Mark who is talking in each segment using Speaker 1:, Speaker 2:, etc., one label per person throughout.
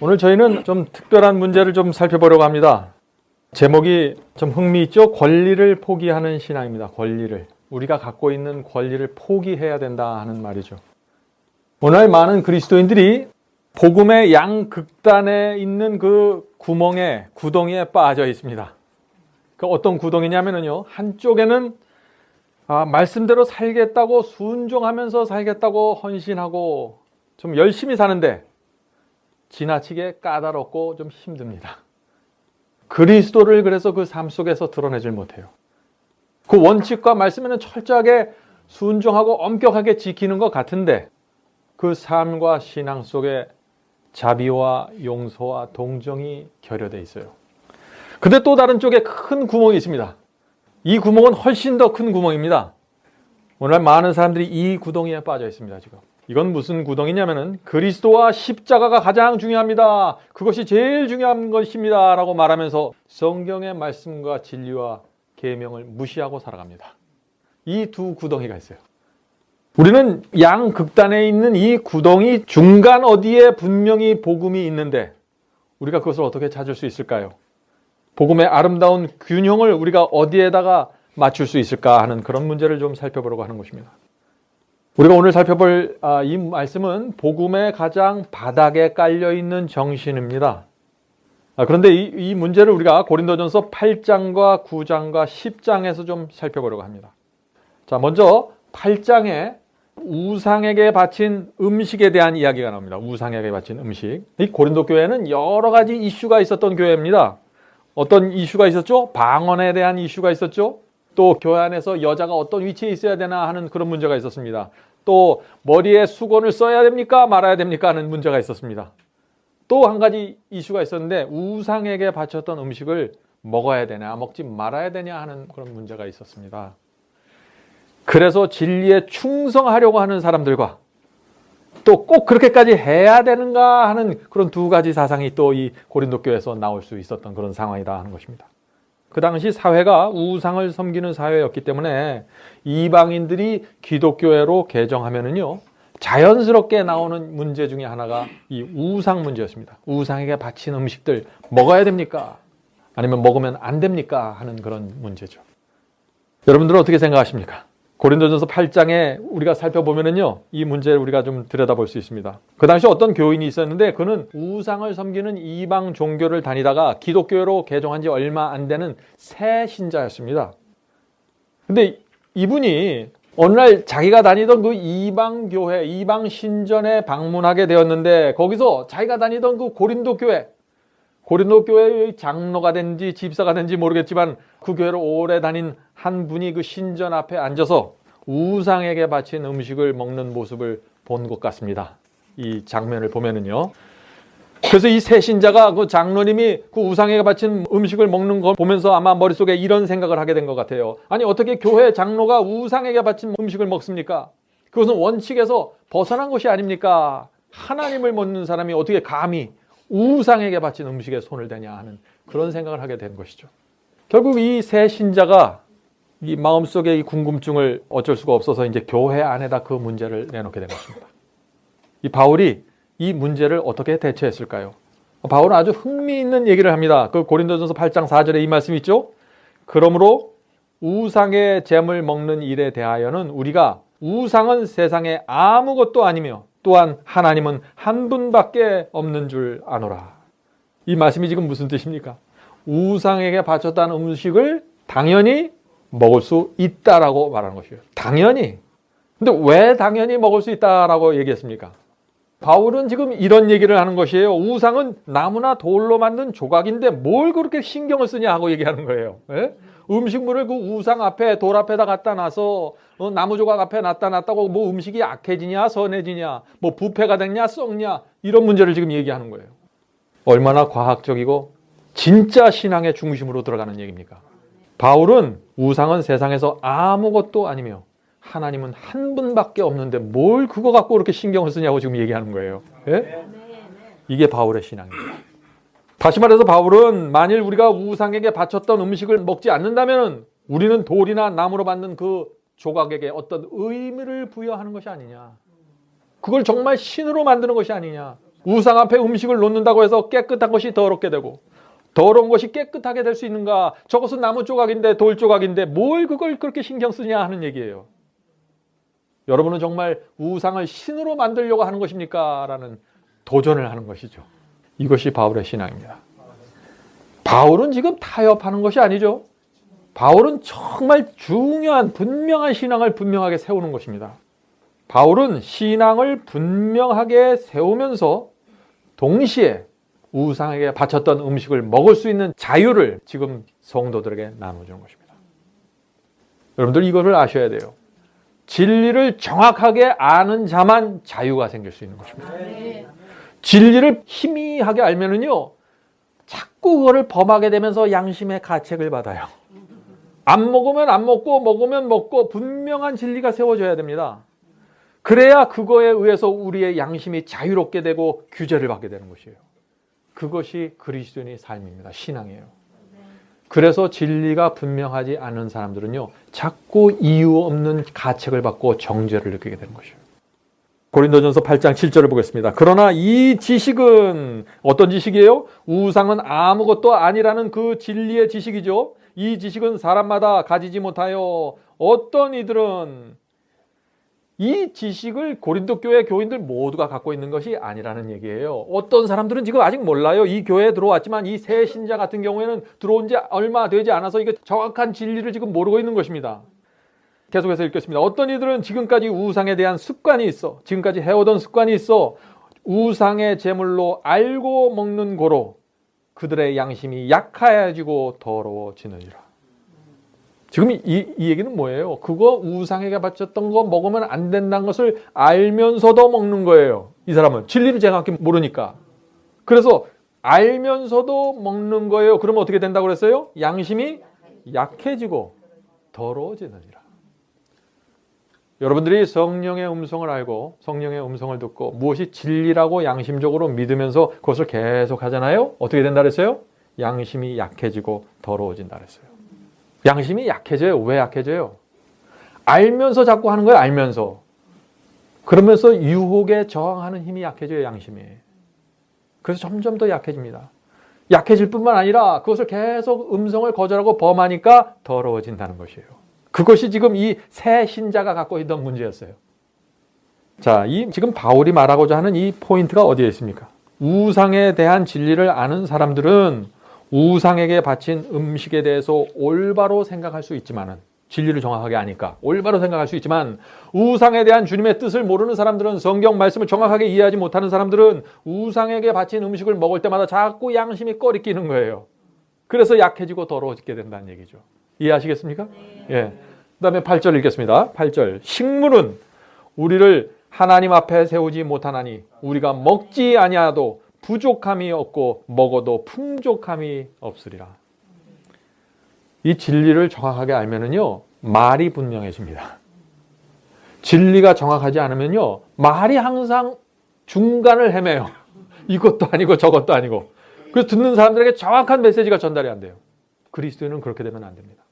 Speaker 1: 오늘 저희는 좀 특별한 문제를 좀 살펴보려고 합니다. 제목이 좀 흥미있죠? 권리를 포기하는 신앙입니다. 권리를. 우리가 갖고 있는 권리를 포기해야 된다 하는 말이죠. 오늘 많은 그리스도인들이 복음의 양극단에 있는 그 구덩이에 빠져 있습니다. 그 어떤 구덩이냐면요. 한쪽에는 말씀대로 살겠다고 순종하면서 살겠다고 헌신하고 좀 열심히 사는데 지나치게 까다롭고 좀 힘듭니다. 그리스도를 그래서 그 삶 속에서 드러내질 못해요. 그 원칙과 말씀에는 철저하게 순종하고 엄격하게 지키는 것 같은데 그 삶과 신앙 속에 자비와 용서와 동정이 결여되어 있어요. 근데 또 다른 쪽에 큰 구멍이 있습니다. 이 구멍은 훨씬 더 큰 구멍입니다. 오늘 많은 사람들이 이 구덩이에 빠져 있습니다. 지금 이건 무슨 구덩이냐면은 그리스도와 십자가가 가장 중요합니다. 그것이 제일 중요한 것입니다 라고 말하면서 성경의 말씀과 진리와 계명을 무시하고 살아갑니다. 이 두 구덩이가 있어요. 우리는 양극단에 있는 이 구덩이 중간 어디에 분명히 복음이 있는데 우리가 그것을 어떻게 찾을 수 있을까요? 복음의 아름다운 균형을 우리가 어디에다가 맞출 수 있을까 하는 그런 문제를 좀 살펴보려고 하는 것입니다. 우리가 오늘 살펴볼 이 말씀은 복음의 가장 바닥에 깔려있는 정신입니다. 그런데 이 문제를 우리가 고린도전서 8장과 9장과 10장에서 좀 살펴보려고 합니다. 자, 먼저 8장에 우상에게 바친 음식에 대한 이야기가 나옵니다. 우상에게 바친 음식. 이 고린도 교회는 여러 가지 이슈가 있었던 교회입니다. 어떤 이슈가 있었죠? 방언에 대한 이슈가 있었죠? 또 교회 안에서 여자가 어떤 위치에 있어야 되나 하는 그런 문제가 있었습니다. 또 머리에 수건을 써야 됩니까? 말아야 됩니까? 하는 문제가 있었습니다. 또 한 가지 이슈가 있었는데 우상에게 바쳤던 음식을 먹어야 되냐 먹지 말아야 되냐 하는 그런 문제가 있었습니다. 그래서 진리에 충성하려고 하는 사람들과 또 꼭 그렇게까지 해야 되는가 하는 그런 두 가지 사상이 또 이 고린도 교회에서 나올 수 있었던 그런 상황이다 하는 것입니다. 그 당시 사회가 우상을 섬기는 사회였기 때문에 이방인들이 기독교회로 개정하면은요 자연스럽게 나오는 문제 중에 하나가 이 우상 문제였습니다. 우상에게 바친 음식들 먹어야 됩니까? 아니면 먹으면 안 됩니까? 하는 그런 문제죠. 여러분들은 어떻게 생각하십니까? 고린도전서 8장에 우리가 살펴보면은요 이 문제를 우리가 좀 들여다볼 수 있습니다. 그 당시 어떤 교인이 있었는데 그는 우상을 섬기는 이방 종교를 다니다가 기독교로 개종한 지 얼마 안 되는 새 신자였습니다. 근데 이분이 어느 날 자기가 다니던 그 이방 교회, 이방 신전에 방문하게 되었는데 거기서 자기가 다니던 그 고린도 교회의 장로가 된지 집사가 된지 모르겠지만 그 교회를 오래 다닌 한 분이 그 신전 앞에 앉아서 우상에게 바친 음식을 먹는 모습을 본 것 같습니다. 이 장면을 보면은요. 그래서 이 새 신자가 그 장로님이 그 우상에게 바친 음식을 먹는 걸 보면서 아마 머릿속에 이런 생각을 하게 된 것 같아요. 아니 어떻게 교회 장로가 우상에게 바친 음식을 먹습니까? 그것은 원칙에서 벗어난 것이 아닙니까? 하나님을 먹는 사람이 어떻게 감히 우상에게 바친 음식에 손을 대냐 하는 그런 생각을 하게 된 것이죠. 결국 이 새 신자가 이 마음속에 이 궁금증을 어쩔 수가 없어서 이제 교회 안에다 그 문제를 내놓게 된 것입니다. 이 바울이 이 문제를 어떻게 대처했을까요? 바울은 아주 흥미있는 얘기를 합니다. 그 고린도전서 8장 4절에 이 말씀이 있죠. 그러므로 우상의 잼을 먹는 일에 대하여는 우리가 우상은 세상에 아무것도 아니며 또한 하나님은 한 분밖에 없는 줄 아노라. 이 말씀이 지금 무슨 뜻입니까? 우상에게 바쳤다는 음식을 당연히 먹을 수 있다라고 말하는 것이에요. 당연히. 근데 왜 당연히 먹을 수 있다라고 얘기했습니까? 바울은 지금 이런 얘기를 하는 것이에요. 우상은 나무나 돌로 만든 조각인데 뭘 그렇게 신경을 쓰냐 하고 얘기하는 거예요. 예? 음식물을 그 우상 앞에 돌 앞에다 갖다 놔서 나무 조각 앞에 놨다고 뭐 음식이 악해지냐 선해지냐 뭐 부패가 됐냐 썩냐 이런 문제를 지금 얘기하는 거예요. 얼마나 과학적이고 진짜 신앙의 중심으로 들어가는 얘기입니까? 바울은 우상은 세상에서 아무것도 아니며 하나님은 한 분밖에 없는데 뭘 그거 갖고 그렇게 신경을 쓰냐고 지금 얘기하는 거예요. 예? 이게 바울의 신앙입니다. 다시 말해서 바울은 만일 우리가 우상에게 바쳤던 음식을 먹지 않는다면 우리는 돌이나 나무로 만든 그 조각에게 어떤 의미를 부여하는 것이 아니냐. 그걸 정말 신으로 만드는 것이 아니냐. 우상 앞에 음식을 놓는다고 해서 깨끗한 것이 더럽게 되고 더러운 것이 깨끗하게 될 수 있는가? 저것은 나무 조각인데 돌 조각인데 뭘 그걸 그렇게 신경 쓰냐 하는 얘기예요. 여러분은 정말 우상을 신으로 만들려고 하는 것입니까? 라는 도전을 하는 것이죠. 이것이 바울의 신앙입니다. 바울은 지금 타협하는 것이 아니죠. 바울은 정말 중요한 분명한 신앙을 분명하게 세우는 것입니다. 바울은 신앙을 분명하게 세우면서 동시에 우상에게 바쳤던 음식을 먹을 수 있는 자유를 지금 성도들에게 나눠주는 것입니다. 여러분들 이것을 아셔야 돼요. 진리를 정확하게 아는 자만 자유가 생길 수 있는 것입니다. 진리를 희미하게 알면은요, 자꾸 그거를 범하게 되면서 양심의 가책을 받아요. 안 먹으면 안 먹고 먹으면 먹고 분명한 진리가 세워져야 됩니다. 그래야 그거에 의해서 우리의 양심이 자유롭게 되고 규제를 받게 되는 것이에요. 그것이 그리스도인의 삶입니다. 신앙이에요. 그래서 진리가 분명하지 않은 사람들은요, 자꾸 이유 없는 가책을 받고 정죄를 느끼게 되는 것이에요. 고린도전서 8장 7절을 보겠습니다. 그러나 이 지식은 어떤 지식이에요? 우상은 아무것도 아니라는 그 진리의 지식이죠. 이 지식은 사람마다 가지지 못하여 어떤 이들은 이 지식을 고린도 교회 교인들 모두가 갖고 있는 것이 아니라는 얘기예요. 어떤 사람들은 지금 아직 몰라요. 이 교회에 들어왔지만 이 새 신자 같은 경우에는 들어온 지 얼마 되지 않아서 이게 정확한 진리를 지금 모르고 있는 것입니다. 계속해서 읽겠습니다. 어떤 이들은 지금까지 우상에 대한 습관이 있어, 지금까지 해오던 습관이 있어 우상의 제물로 알고 먹는 고로 그들의 양심이 약해지고 더러워지느니라. 지금 이 얘기는 뭐예요? 그거 우상에게 바쳤던 거 먹으면 안 된다는 것을 알면서도 먹는 거예요. 이 사람은 진리를 정확히 모르니까. 그래서 알면서도 먹는 거예요. 그러면 어떻게 된다고 그랬어요? 양심이 약해지고 더러워지느니라. 여러분들이 성령의 음성을 알고 성령의 음성을 듣고 무엇이 진리라고 양심적으로 믿으면서 그것을 계속 하잖아요. 어떻게 된다 그랬어요? 양심이 약해지고 더러워진다 그랬어요. 양심이 약해져요. 왜 약해져요? 알면서 자꾸 하는 거예요. 알면서. 그러면서 유혹에 저항하는 힘이 약해져요. 양심이. 그래서 점점 더 약해집니다. 약해질 뿐만 아니라 그것을 계속 음성을 거절하고 범하니까 더러워진다는 것이에요. 그것이 지금 이 새 신자가 갖고 있던 문제였어요. 자, 지금 바울이 말하고자 하는 이 포인트가 어디에 있습니까? 우상에 대한 진리를 아는 사람들은 우상에게 바친 음식에 대해서 올바로 생각할 수 있지만은, 진리를 정확하게 아니까 올바로 생각할 수 있지만, 우상에 대한 주님의 뜻을 모르는 사람들은, 성경 말씀을 정확하게 이해하지 못하는 사람들은 우상에게 바친 음식을 먹을 때마다 자꾸 양심이 꺼리끼는 거예요. 그래서 약해지고 더러워지게 된다는 얘기죠. 이해하시겠습니까? 네. 예. 그 다음에 8절 읽겠습니다. 8절. 식물은 우리를 하나님 앞에 세우지 못하나니 우리가 먹지 아니하도 부족함이 없고 먹어도 풍족함이 없으리라. 이 진리를 정확하게 알면은요, 말이 분명해집니다. 진리가 정확하지 않으면요, 말이 항상 중간을 헤매요. 이것도 아니고 저것도 아니고. 그래서 듣는 사람들에게 정확한 메시지가 전달이 안 돼요. 그리스도인은 그렇게 되면 안 됩니다.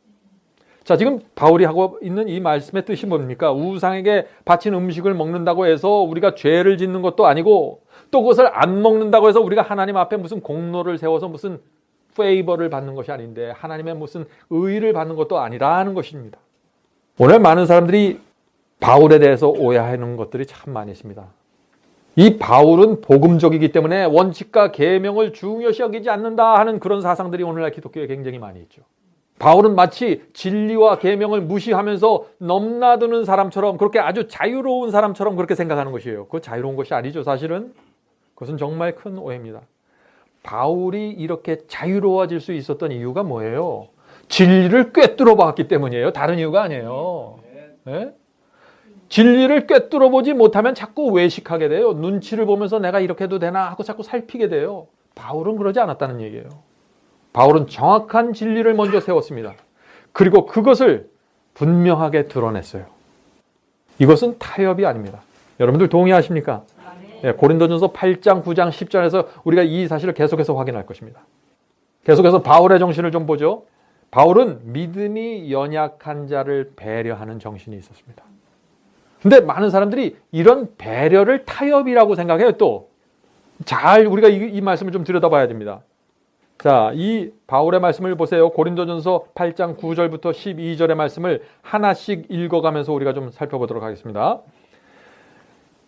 Speaker 1: 자, 지금 바울이 하고 있는 이 말씀의 뜻이 뭡니까? 우상에게 바친 음식을 먹는다고 해서 우리가 죄를 짓는 것도 아니고, 또 그것을 안 먹는다고 해서 우리가 하나님 앞에 무슨 공로를 세워서 무슨 페이버를 받는 것이 아닌데, 하나님의 무슨 의의를 받는 것도 아니라는 것입니다. 오늘 많은 사람들이 바울에 대해서 오해하는 것들이 참 많이 있습니다. 이 바울은 복음적이기 때문에 원칙과 계명을 중요시 여기지 않는다 하는 그런 사상들이 오늘날 기독교에 굉장히 많이 있죠. 바울은 마치 진리와 계명을 무시하면서 넘나드는 사람처럼, 그렇게 아주 자유로운 사람처럼 그렇게 생각하는 것이에요. 그거 자유로운 것이 아니죠. 사실은 그것은 정말 큰 오해입니다. 바울이 이렇게 자유로워질 수 있었던 이유가 뭐예요? 진리를 꿰뚫어 봤기 때문이에요. 다른 이유가 아니에요. 네? 진리를 꿰뚫어 보지 못하면 자꾸 외식하게 돼요. 눈치를 보면서 내가 이렇게 해도 되나 하고 자꾸 살피게 돼요. 바울은 그러지 않았다는 얘기예요. 바울은 정확한 진리를 먼저 세웠습니다. 그리고 그것을 분명하게 드러냈어요. 이것은 타협이 아닙니다. 여러분들 동의하십니까? 네, 고린도전서 8장, 9장, 10절에서 우리가 이 사실을 계속해서 확인할 것입니다. 계속해서 바울의 정신을 좀 보죠. 바울은 믿음이 연약한 자를 배려하는 정신이 있었습니다. 근데 많은 사람들이 이런 배려를 타협이라고 생각해요. 또 잘 우리가 이 말씀을 좀 들여다봐야 됩니다. 자, 이 바울의 말씀을 보세요. 고린도전서 8장 9절부터 12절의 말씀을 하나씩 읽어가면서 우리가 좀 살펴보도록 하겠습니다.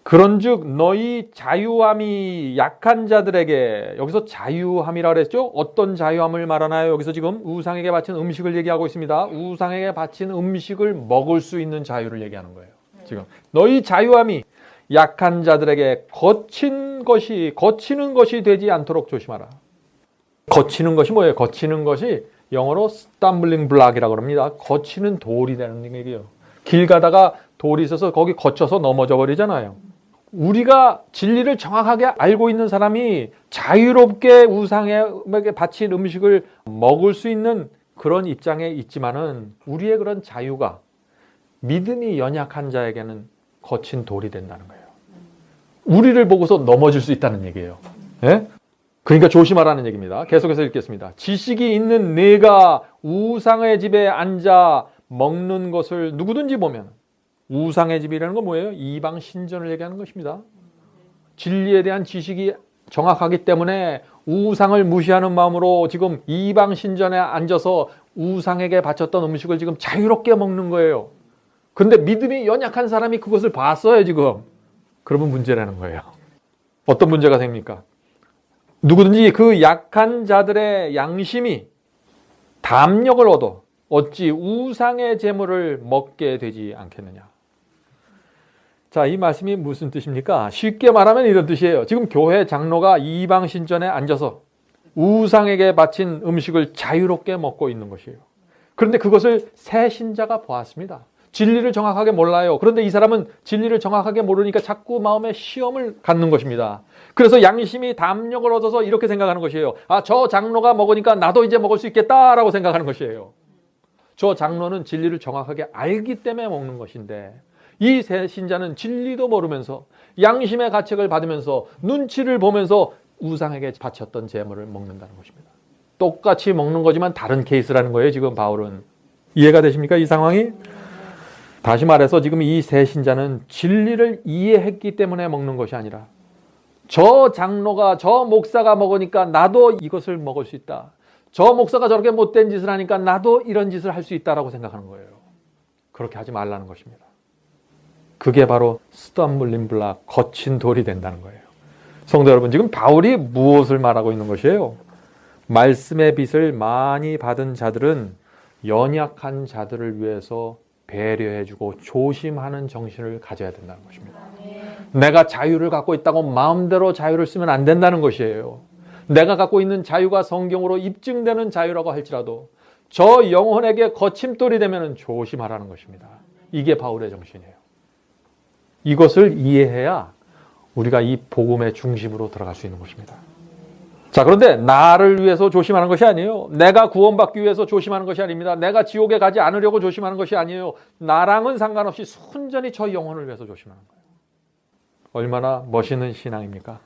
Speaker 1: 그런즉 너희 자유함이 약한 자들에게, 여기서 자유함이라 그랬죠? 어떤 자유함을 말하나요? 여기서 지금 우상에게 바친 음식을 얘기하고 있습니다. 우상에게 바친 음식을 먹을 수 있는 자유를 얘기하는 거예요. 지금 너희 자유함이 약한 자들에게 거치는 것이 되지 않도록 조심하라. 거치는 것이 뭐예요? 거치는 것이 영어로 stumbling block이라고 합니다. 거치는 돌이 되는 얘기예요. 길 가다가 돌이 있어서 거기 거쳐서 넘어져 버리잖아요. 우리가 진리를 정확하게 알고 있는 사람이 자유롭게 우상에게 바친 음식을 먹을 수 있는 그런 입장에 있지만은 우리의 그런 자유가 믿음이 연약한 자에게는 거친 돌이 된다는 거예요. 우리를 보고서 넘어질 수 있다는 얘기예요. 예? 그러니까 조심하라는 얘기입니다. 계속해서 읽겠습니다. 지식이 있는 네가 우상의 집에 앉아 먹는 것을 누구든지 보면, 우상의 집이라는 건 뭐예요? 이방 신전을 얘기하는 것입니다. 진리에 대한 지식이 정확하기 때문에 우상을 무시하는 마음으로 지금 이방 신전에 앉아서 우상에게 바쳤던 음식을 지금 자유롭게 먹는 거예요. 근데 믿음이 연약한 사람이 그것을 봤어요, 지금. 그러면 문제라는 거예요. 어떤 문제가 생깁니까? 누구든지 그 약한 자들의 양심이 담력을 얻어 어찌 우상의 제물을 먹게 되지 않겠느냐. 자, 이 말씀이 무슨 뜻입니까? 쉽게 말하면 이런 뜻이에요. 지금 교회 장로가 이방 신전에 앉아서 우상에게 바친 음식을 자유롭게 먹고 있는 것이에요. 그런데 그것을 새 신자가 보았습니다. 진리를 정확하게 몰라요. 그런데 이 사람은 진리를 정확하게 모르니까 자꾸 마음에 시험을 갖는 것입니다. 그래서 양심이 담력을 얻어서 이렇게 생각하는 것이에요. 아, 저 장로가 먹으니까 나도 이제 먹을 수 있겠다라고 생각하는 것이에요. 저 장로는 진리를 정확하게 알기 때문에 먹는 것인데, 이 새 신자는 진리도 모르면서 양심의 가책을 받으면서 눈치를 보면서 우상에게 바쳤던 제물을 먹는다는 것입니다. 똑같이 먹는 거지만 다른 케이스라는 거예요. 지금 바울은. 이해가 되십니까? 이 상황이? 다시 말해서 지금 이 새 신자는 진리를 이해했기 때문에 먹는 것이 아니라, 저 장로가, 저 목사가 먹으니까 나도 이것을 먹을 수 있다. 저 목사가 저렇게 못된 짓을 하니까 나도 이런 짓을 할 수 있다라고 생각하는 거예요. 그렇게 하지 말라는 것입니다. 그게 바로 스tam블링 블락, 거친 돌이 된다는 거예요. 성도 여러분, 지금 바울이 무엇을 말하고 있는 것이에요? 말씀의 빛을 많이 받은 자들은 연약한 자들을 위해서 배려해주고 조심하는 정신을 가져야 된다는 것입니다. 내가 자유를 갖고 있다고 마음대로 자유를 쓰면 안 된다는 것이에요. 내가 갖고 있는 자유가 성경으로 입증되는 자유라고 할지라도 저 영혼에게 거침돌이 되면 조심하라는 것입니다. 이게 바울의 정신이에요. 이것을 이해해야 우리가 이 복음의 중심으로 들어갈 수 있는 것입니다. 자, 그런데 나를 위해서 조심하는 것이 아니에요. 내가 구원받기 위해서 조심하는 것이 아닙니다. 내가 지옥에 가지 않으려고 조심하는 것이 아니에요. 나랑은 상관없이 순전히 저 영혼을 위해서 조심하는 거예요. 얼마나 멋있는 신앙입니까?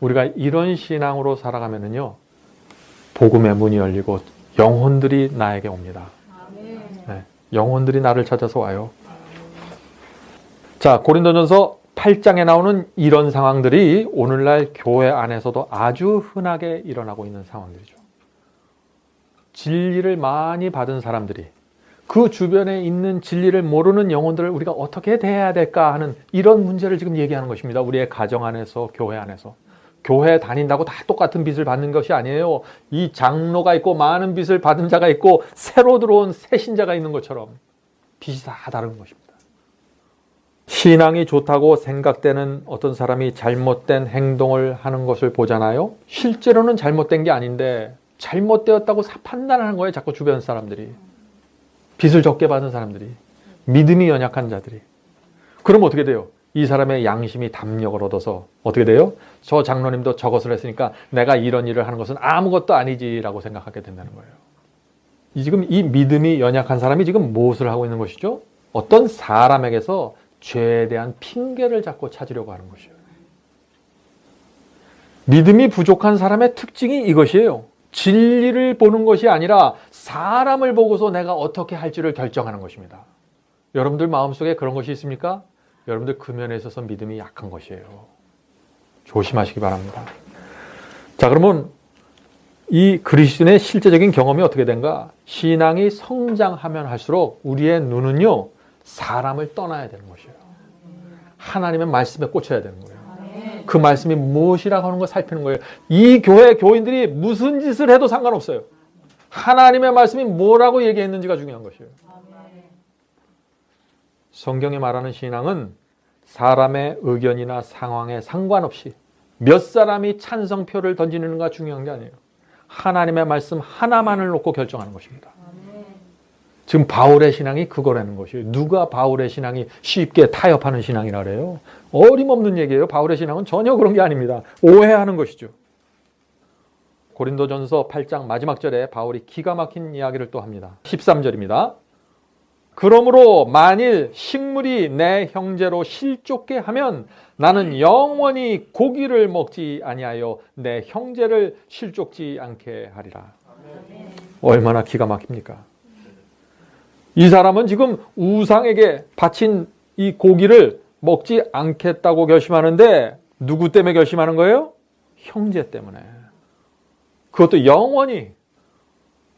Speaker 1: 우리가 이런 신앙으로 살아가면은요, 복음의 문이 열리고 영혼들이 나에게 옵니다. 네, 영혼들이 나를 찾아서 와요. 자, 고린도전서 8장에 나오는 이런 상황들이 오늘날 교회 안에서도 아주 흔하게 일어나고 있는 상황들이죠. 진리를 많이 받은 사람들이 그 주변에 있는 진리를 모르는 영혼들을 우리가 어떻게 대해야 될까 하는 이런 문제를 지금 얘기하는 것입니다. 우리의 가정 안에서, 교회 안에서. 교회 다닌다고 다 똑같은 빚을 받는 것이 아니에요. 이 장로가 있고 많은 빚을 받은 자가 있고 새로 들어온 새 신자가 있는 것처럼 빚이 다 다른 것입니다. 신앙이 좋다고 생각되는 어떤 사람이 잘못된 행동을 하는 것을 보잖아요. 실제로는 잘못된 게 아닌데 잘못되었다고 판단하는 거예요. 자꾸 주변 사람들이. 빚을 적게 받은 사람들이. 믿음이 연약한 자들이. 그럼 어떻게 돼요? 이 사람의 양심이 담력을 얻어서 어떻게 돼요? 저 장로님도 저것을 했으니까 내가 이런 일을 하는 것은 아무것도 아니지라고 생각하게 된다는 거예요. 지금 이 믿음이 연약한 사람이 지금 무엇을 하고 있는 것이죠? 어떤 사람에게서 죄에 대한 핑계를 자꾸 찾으려고 하는 것이에요. 믿음이 부족한 사람의 특징이 이것이에요. 진리를 보는 것이 아니라 사람을 보고서 내가 어떻게 할지를 결정하는 것입니다. 여러분들 마음속에 그런 것이 있습니까? 여러분들 그 면에 있어서 믿음이 약한 것이에요. 조심하시기 바랍니다. 자, 그러면 이 그리스도인의 실제적인 경험이 어떻게 된가? 신앙이 성장하면 할수록 우리의 눈은요, 사람을 떠나야 되는 것이에요. 하나님의 말씀에 꽂혀야 되는 거예요. 그 말씀이 무엇이라고 하는 걸 살피는 거예요. 이 교회 교인들이 무슨 짓을 해도 상관없어요. 하나님의 말씀이 뭐라고 얘기했는지가 중요한 것이에요. 성경이 말하는 신앙은 사람의 의견이나 상황에 상관없이 몇 사람이 찬성표를 던지는가 중요한 게 아니에요. 하나님의 말씀 하나만을 놓고 결정하는 것입니다. 지금 바울의 신앙이 그거라는 것이에요. 누가 바울의 신앙이 쉽게 타협하는 신앙이라 그래요? 어림없는 얘기예요. 바울의 신앙은 전혀 그런 게 아닙니다. 오해하는 것이죠. 고린도전서 8장 마지막 절에 바울이 기가 막힌 이야기를 또 합니다. 13절입니다. 그러므로 만일 식물이 내 형제로 실족게 하면 나는 영원히 고기를 먹지 아니하여 내 형제를 실족지 않게 하리라. 얼마나 기가 막힙니까? 이 사람은 지금 우상에게 바친 이 고기를 먹지 않겠다고 결심하는데 누구 때문에 결심하는 거예요? 형제 때문에. 그것도 영원히.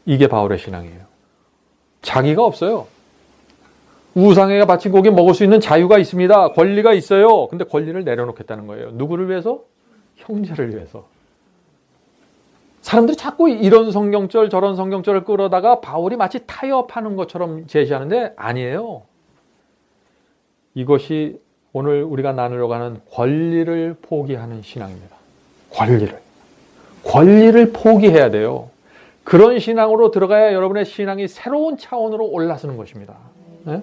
Speaker 1: 이게 바울의 신앙이에요. 자기가 없어요. 우상에게 바친 고기 먹을 수 있는 자유가 있습니다. 권리가 있어요. 근데 권리를 내려놓겠다는 거예요. 누구를 위해서? 형제를 위해서. 사람들이 자꾸 이런 성경절 저런 성경절을 끌어다가 바울이 마치 타협하는 것처럼 제시하는데 아니에요. 이것이 오늘 우리가 나누려고 하는 권리를 포기하는 신앙입니다. 권리를 포기해야 돼요. 그런 신앙으로 들어가야 여러분의 신앙이 새로운 차원으로 올라서는 것입니다. 네?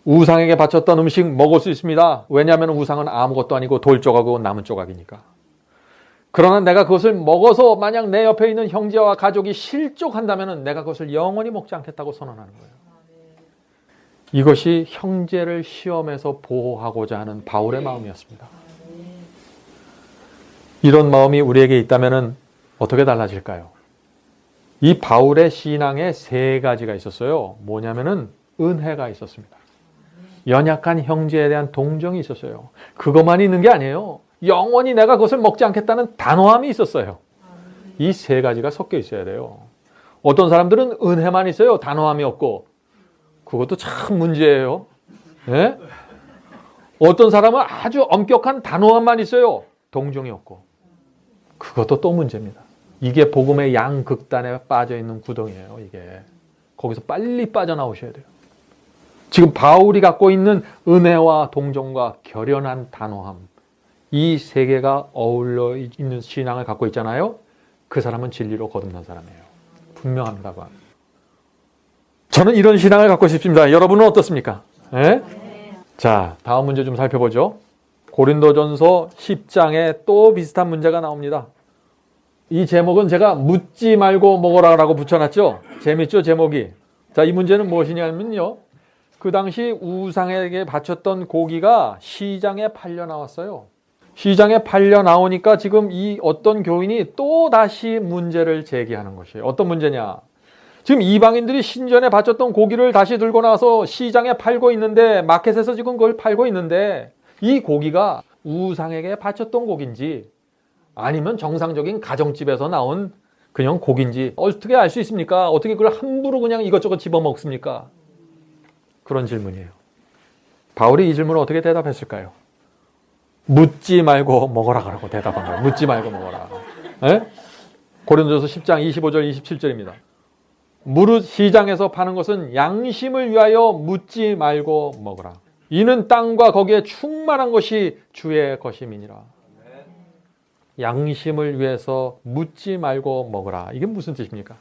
Speaker 1: 우상에게 바쳤던 음식 먹을 수 있습니다. 왜냐하면 우상은 아무것도 아니고 돌 조각이고 나무 조각이니까. 그러나 내가 그것을 먹어서 만약 내 옆에 있는 형제와 가족이 실족한다면 내가 그것을 영원히 먹지 않겠다고 선언하는 거예요. 이것이 형제를 시험에서 보호하고자 하는 바울의 마음이었습니다. 이런 마음이 우리에게 있다면 어떻게 달라질까요? 이 바울의 신앙에 세 가지가 있었어요. 뭐냐면은 은혜가 있었습니다. 연약한 형제에 대한 동정이 있었어요. 그것만 있는 게 아니에요. 영원히 내가 그것을 먹지 않겠다는 단호함이 있었어요. 이 세 가지가 섞여 있어야 돼요. 어떤 사람들은 은혜만 있어요. 단호함이 없고. 그것도 참 문제예요. 네? 어떤 사람은 아주 엄격한 단호함만 있어요. 동정이 없고. 그것도 또 문제입니다. 이게 복음의 양극단에 빠져 있는 구덩이에요. 이게. 거기서 빨리 빠져나오셔야 돼요. 지금 바울이 갖고 있는 은혜와 동정과 결연한 단호함, 이 세 개가 어울려 있는 신앙을 갖고 있잖아요. 그 사람은 진리로 거듭난 사람이에요. 분명합니다. 저는 이런 신앙을 갖고 싶습니다. 여러분은 어떻습니까? 네? 자, 다음 문제 좀 살펴보죠. 고린도전서 10장에 또 비슷한 문제가 나옵니다. 이 제목은 제가 묻지 말고 먹어라라고 붙여놨죠. 재밌죠, 제목이. 자, 이 문제는 무엇이냐면요. 그 당시 우상에게 바쳤던 고기가 시장에 팔려 나왔어요. 시장에 팔려 나오니까 지금 이 어떤 교인이 또 다시 문제를 제기하는 것이에요. 어떤 문제냐? 지금 이방인들이 신전에 바쳤던 고기를 다시 들고 나와서 시장에 팔고 있는데, 마켓에서 지금 그걸 팔고 있는데, 이 고기가 우상에게 바쳤던 고기인지 아니면 정상적인 가정집에서 나온 그냥 고기인지 어떻게 알 수 있습니까? 어떻게 그걸 함부로 그냥 이것저것 집어먹습니까? 그런 질문이에요. 바울이 이 질문을 어떻게 대답했을까요? 묻지 말고 먹어라라고 대답한 거예요. 묻지 말고 먹어라. 네? 고린도전서 10장 25절 27절입니다. 무릇 시장에서 파는 것은 양심을 위하여 묻지 말고 먹어라. 이는 땅과 거기에 충만한 것이 주의 것임이니라. 양심을 위해서 묻지 말고 먹어라. 이게 무슨 뜻입니까?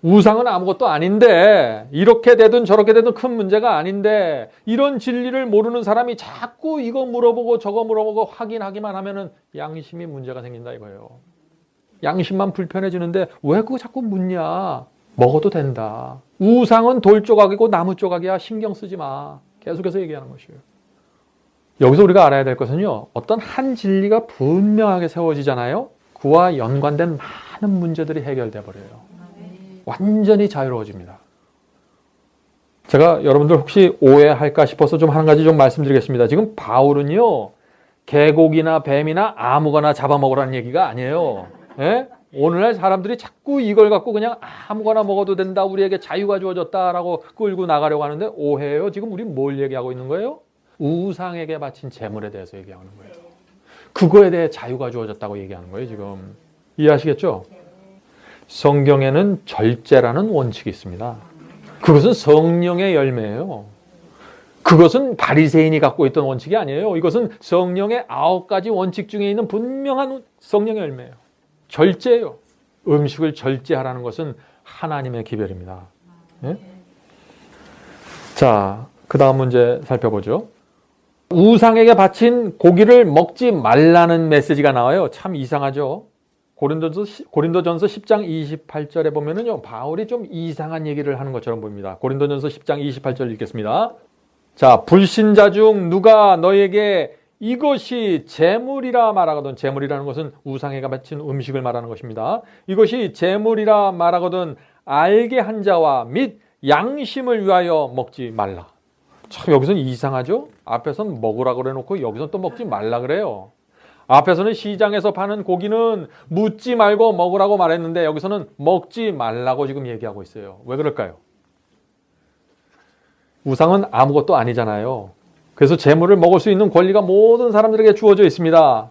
Speaker 1: 우상은 아무것도 아닌데, 이렇게 되든 저렇게 되든 큰 문제가 아닌데, 이런 진리를 모르는 사람이 자꾸 이거 물어보고 저거 물어보고 확인하기만 하면은 양심이 문제가 생긴다 이거예요. 양심만 불편해지는데 왜 그거 자꾸 묻냐? 먹어도 된다. 우상은 돌 조각이고 나무 조각이야. 신경 쓰지 마. 계속해서 얘기하는 것이에요. 여기서 우리가 알아야 될 것은요, 어떤 한 진리가 분명하게 세워지잖아요. 그와 연관된 많은 문제들이 해결돼 버려요. 완전히 자유로워집니다. 제가 여러분들 혹시 오해할까 싶어서 좀 한 가지 좀 말씀드리겠습니다. 지금 바울은요, 개고기나 뱀이나 아무거나 잡아먹으라는 얘기가 아니에요. 예? 오늘날 사람들이 자꾸 이걸 갖고 그냥 아무거나 먹어도 된다, 우리에게 자유가 주어졌다라고 끌고 나가려고 하는데 오해예요. 지금 우리 뭘 얘기하고 있는 거예요? 우상에게 바친 제물에 대해서 얘기하는 거예요. 그거에 대해 자유가 주어졌다고 얘기하는 거예요. 지금 이해하시겠죠? 성경에는 절제라는 원칙이 있습니다. 그것은 성령의 열매예요. 그것은 바리새인이 갖고 있던 원칙이 아니에요. 이것은 성령의 9가지 원칙 중에 있는 분명한 성령의 열매예요. 절제예요. 음식을 절제하라는 것은 하나님의 기별입니다. 예? 자, 그 다음 문제 살펴보죠. 우상에게 바친 고기를 먹지 말라는 메시지가 나와요. 참 이상하죠. 고린도전서 10장 28절에 보면은요, 바울이 좀 이상한 얘기를 하는 것처럼 보입니다. 고린도전서 10장 28절 읽겠습니다. 자, 불신자 중 누가 너에게 이것이 제물이라 말하거든. 제물이라는 것은 우상에게 바친 음식을 말하는 것입니다. 이것이 제물이라 말하거든 알게 한 자와 및 양심을 위하여 먹지 말라. 참 여기서는 이상하죠? 앞에서는 먹으라 그래 놓고 여기서는 또 먹지 말라 그래요. 앞에서는 시장에서 파는 고기는 묻지 말고 먹으라고 말했는데 여기서는 먹지 말라고 지금 얘기하고 있어요. 왜 그럴까요? 우상은 아무것도 아니잖아요. 그래서 제물을 먹을 수 있는 권리가 모든 사람들에게 주어져 있습니다.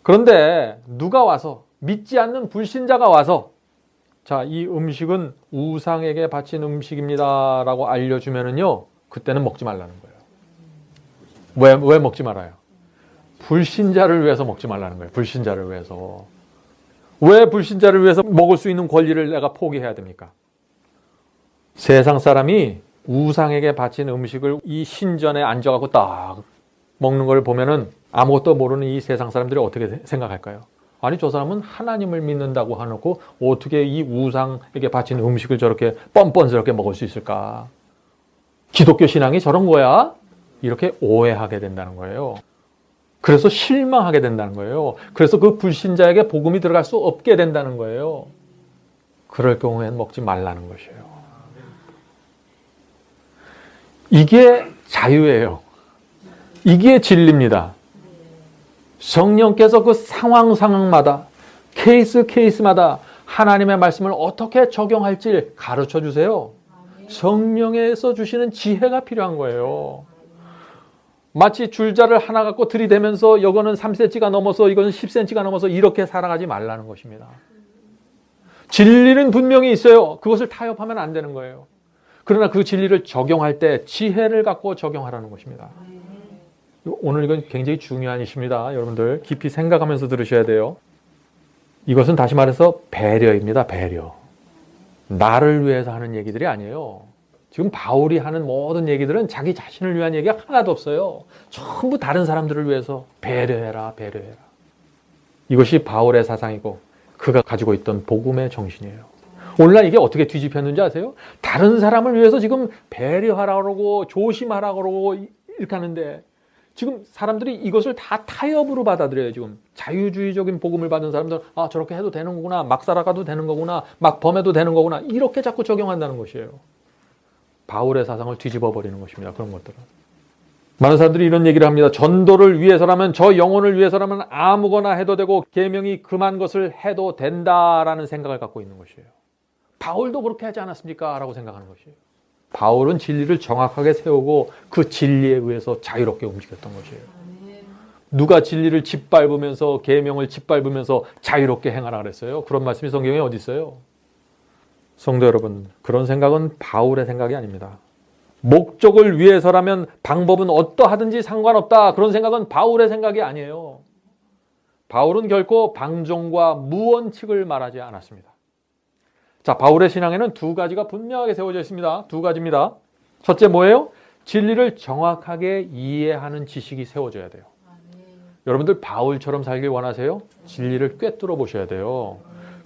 Speaker 1: 그런데 누가 와서, 믿지 않는 불신자가 와서 자, 이 음식은 우상에게 바친 음식입니다 라고 알려주면은요, 그때는 먹지 말라는 거예요. 왜 먹지 말아요? 불신자를 위해서 먹지 말라는 거예요. 불신자를 위해서. 왜 불신자를 위해서 먹을 수 있는 권리를 내가 포기해야 됩니까? 세상 사람이 우상에게 바친 음식을 이 신전에 앉아갖고 딱 먹는 걸 보면은 아무것도 모르는 이 세상 사람들이 어떻게 생각할까요? 아니, 저 사람은 하나님을 믿는다고 해놓고 어떻게 이 우상에게 바친 음식을 저렇게 뻔뻔스럽게 먹을 수 있을까? 기독교 신앙이 저런 거야? 이렇게 오해하게 된다는 거예요. 그래서 실망하게 된다는 거예요. 그래서 그 불신자에게 복음이 들어갈 수 없게 된다는 거예요. 그럴 경우에는 먹지 말라는 것이에요. 이게 자유예요. 이게 진리입니다. 성령께서 그 상황마다, 케이스마다 하나님의 말씀을 어떻게 적용할지 가르쳐 주세요. 성령에서 주시는 지혜가 필요한 거예요. 마치 줄자를 하나 갖고 들이대면서 이거는 3cm가 넘어서 이거는 10cm가 넘어서 이렇게 살아가지 말라는 것입니다. 진리는 분명히 있어요. 그것을 타협하면 안 되는 거예요. 그러나 그 진리를 적용할 때 지혜를 갖고 적용하라는 것입니다. 오늘 이건 굉장히 중요한 이슈입니다. 여러분들 깊이 생각하면서 들으셔야 돼요. 이것은 다시 말해서 배려입니다. 배려. 나를 위해서 하는 얘기들이 아니에요. 지금 바울이 하는 모든 얘기들은 자기 자신을 위한 얘기가 하나도 없어요. 전부 다른 사람들을 위해서 배려해라, 배려해라. 이것이 바울의 사상이고 그가 가지고 있던 복음의 정신이에요. 오늘날 이게 어떻게 뒤집혔는지 아세요? 다른 사람을 위해서 지금 배려하라고 그러고 조심하라고 그러고 이렇게 하는데 지금 사람들이 이것을 다 타협으로 받아들여요. 지금 자유주의적인 복음을 받은 사람들은 아, 저렇게 해도 되는 거구나, 막 살아가도 되는 거구나, 막 범해도 되는 거구나, 이렇게 자꾸 적용한다는 것이에요. 바울의 사상을 뒤집어 버리는 것입니다. 그런 것들은. 많은 사람들이 이런 얘기를 합니다. 전도를 위해서라면, 저 영혼을 위해서라면 아무거나 해도 되고 계명이 금한 것을 해도 된다라는 생각을 갖고 있는 것이에요. 바울도 그렇게 하지 않았습니까? 라고 생각하는 것이에요. 바울은 진리를 정확하게 세우고 그 진리에 의해서 자유롭게 움직였던 것이에요. 누가 진리를 짓밟으면서 계명을 짓밟으면서 자유롭게 행하라 그랬어요? 그런 말씀이 성경에 어디 있어요? 성도 여러분, 그런 생각은 바울의 생각이 아닙니다. 목적을 위해서라면 방법은 어떠하든지 상관없다. 그런 생각은 바울의 생각이 아니에요. 바울은 결코 방종과 무원칙을 말하지 않았습니다. 자, 바울의 신앙에는 두 가지가 분명하게 세워져 있습니다. 두 가지입니다. 첫째 뭐예요? 진리를 정확하게 이해하는 지식이 세워져야 돼요. 여러분들 바울처럼 살길 원하세요? 진리를 꿰뚫어 보셔야 돼요.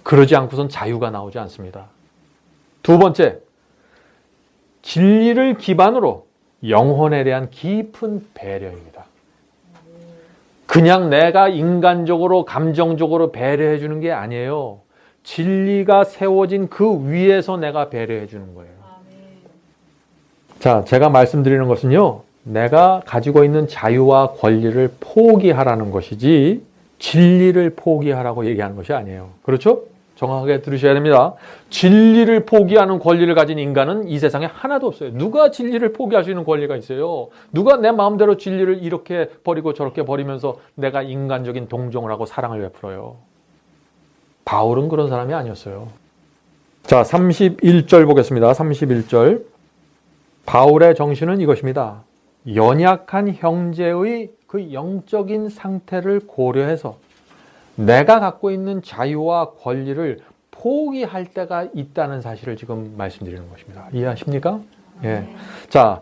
Speaker 1: 그러지 않고선 자유가 나오지 않습니다. 두 번째, 진리를 기반으로 영혼에 대한 깊은 배려입니다. 그냥 내가 인간적으로 감정적으로 배려해 주는 게 아니에요. 진리가 세워진 그 위에서 내가 배려해 주는 거예요. 자, 제가 말씀드리는 것은요, 내가 가지고 있는 자유와 권리를 포기하라는 것이지 진리를 포기하라고 얘기하는 것이 아니에요. 그렇죠? 정확하게 들으셔야 됩니다. 진리를 포기하는 권리를 가진 인간은 이 세상에 하나도 없어요. 누가 진리를 포기할 수 있는 권리가 있어요? 누가 내 마음대로 진리를 이렇게 버리고 저렇게 버리면서 내가 인간적인 동정을 하고 사랑을 베풀어요? 바울은 그런 사람이 아니었어요. 자, 31절 보겠습니다. 31절. 바울의 정신은 이것입니다. 연약한 형제의 그 영적인 상태를 고려해서 내가 갖고 있는 자유와 권리를 포기할 때가 있다는 사실을 지금 말씀드리는 것입니다. 이해하십니까? 예. 자,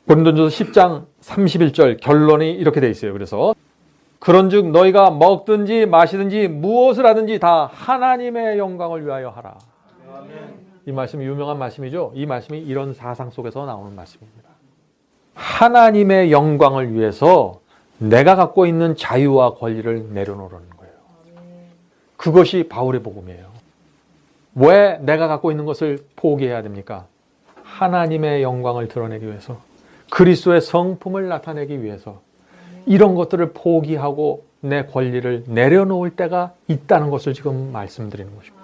Speaker 1: 고린도전서 10장 31절 결론이 이렇게 돼 있어요. 그래서 그런즉 너희가 먹든지 마시든지 무엇을 하든지 다 하나님의 영광을 위하여 하라. 이 말씀이 유명한 말씀이죠. 이 말씀이 이런 사상 속에서 나오는 말씀입니다. 하나님의 영광을 위해서 내가 갖고 있는 자유와 권리를 내려놓으라는 거예요. 그것이 바울의 복음이에요. 왜 내가 갖고 있는 것을 포기해야 됩니까? 하나님의 영광을 드러내기 위해서, 그리스도의 성품을 나타내기 위해서 이런 것들을 포기하고 내 권리를 내려놓을 때가 있다는 것을 지금 말씀드리는 것입니다.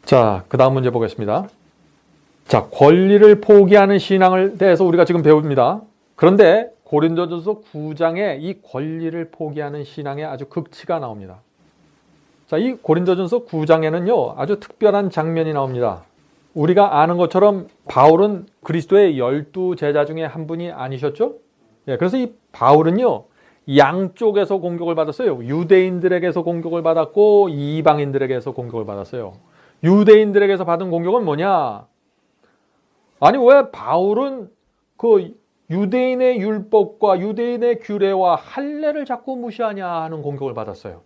Speaker 1: 자, 그 다음 문제 보겠습니다. 자, 권리를 포기하는 신앙을 대해서 우리가 지금 배웁니다. 그런데 고린도전서 9장에 이 권리를 포기하는 신앙의 아주 극치가 나옵니다. 자, 이 고린도전서 9장에는요, 아주 특별한 장면이 나옵니다. 우리가 아는 것처럼 바울은 그리스도의 12제자 중에 한 분이 아니셨죠? 예, 그래서 이 바울은요, 양쪽에서 공격을 받았어요. 유대인들에게서 공격을 받았고, 이방인들에게서 공격을 받았어요. 유대인들에게서 받은 공격은 뭐냐? 아니, 왜 바울은 그 유대인의 율법과 유대인의 규례와 할례를 자꾸 무시하냐 하는 공격을 받았어요.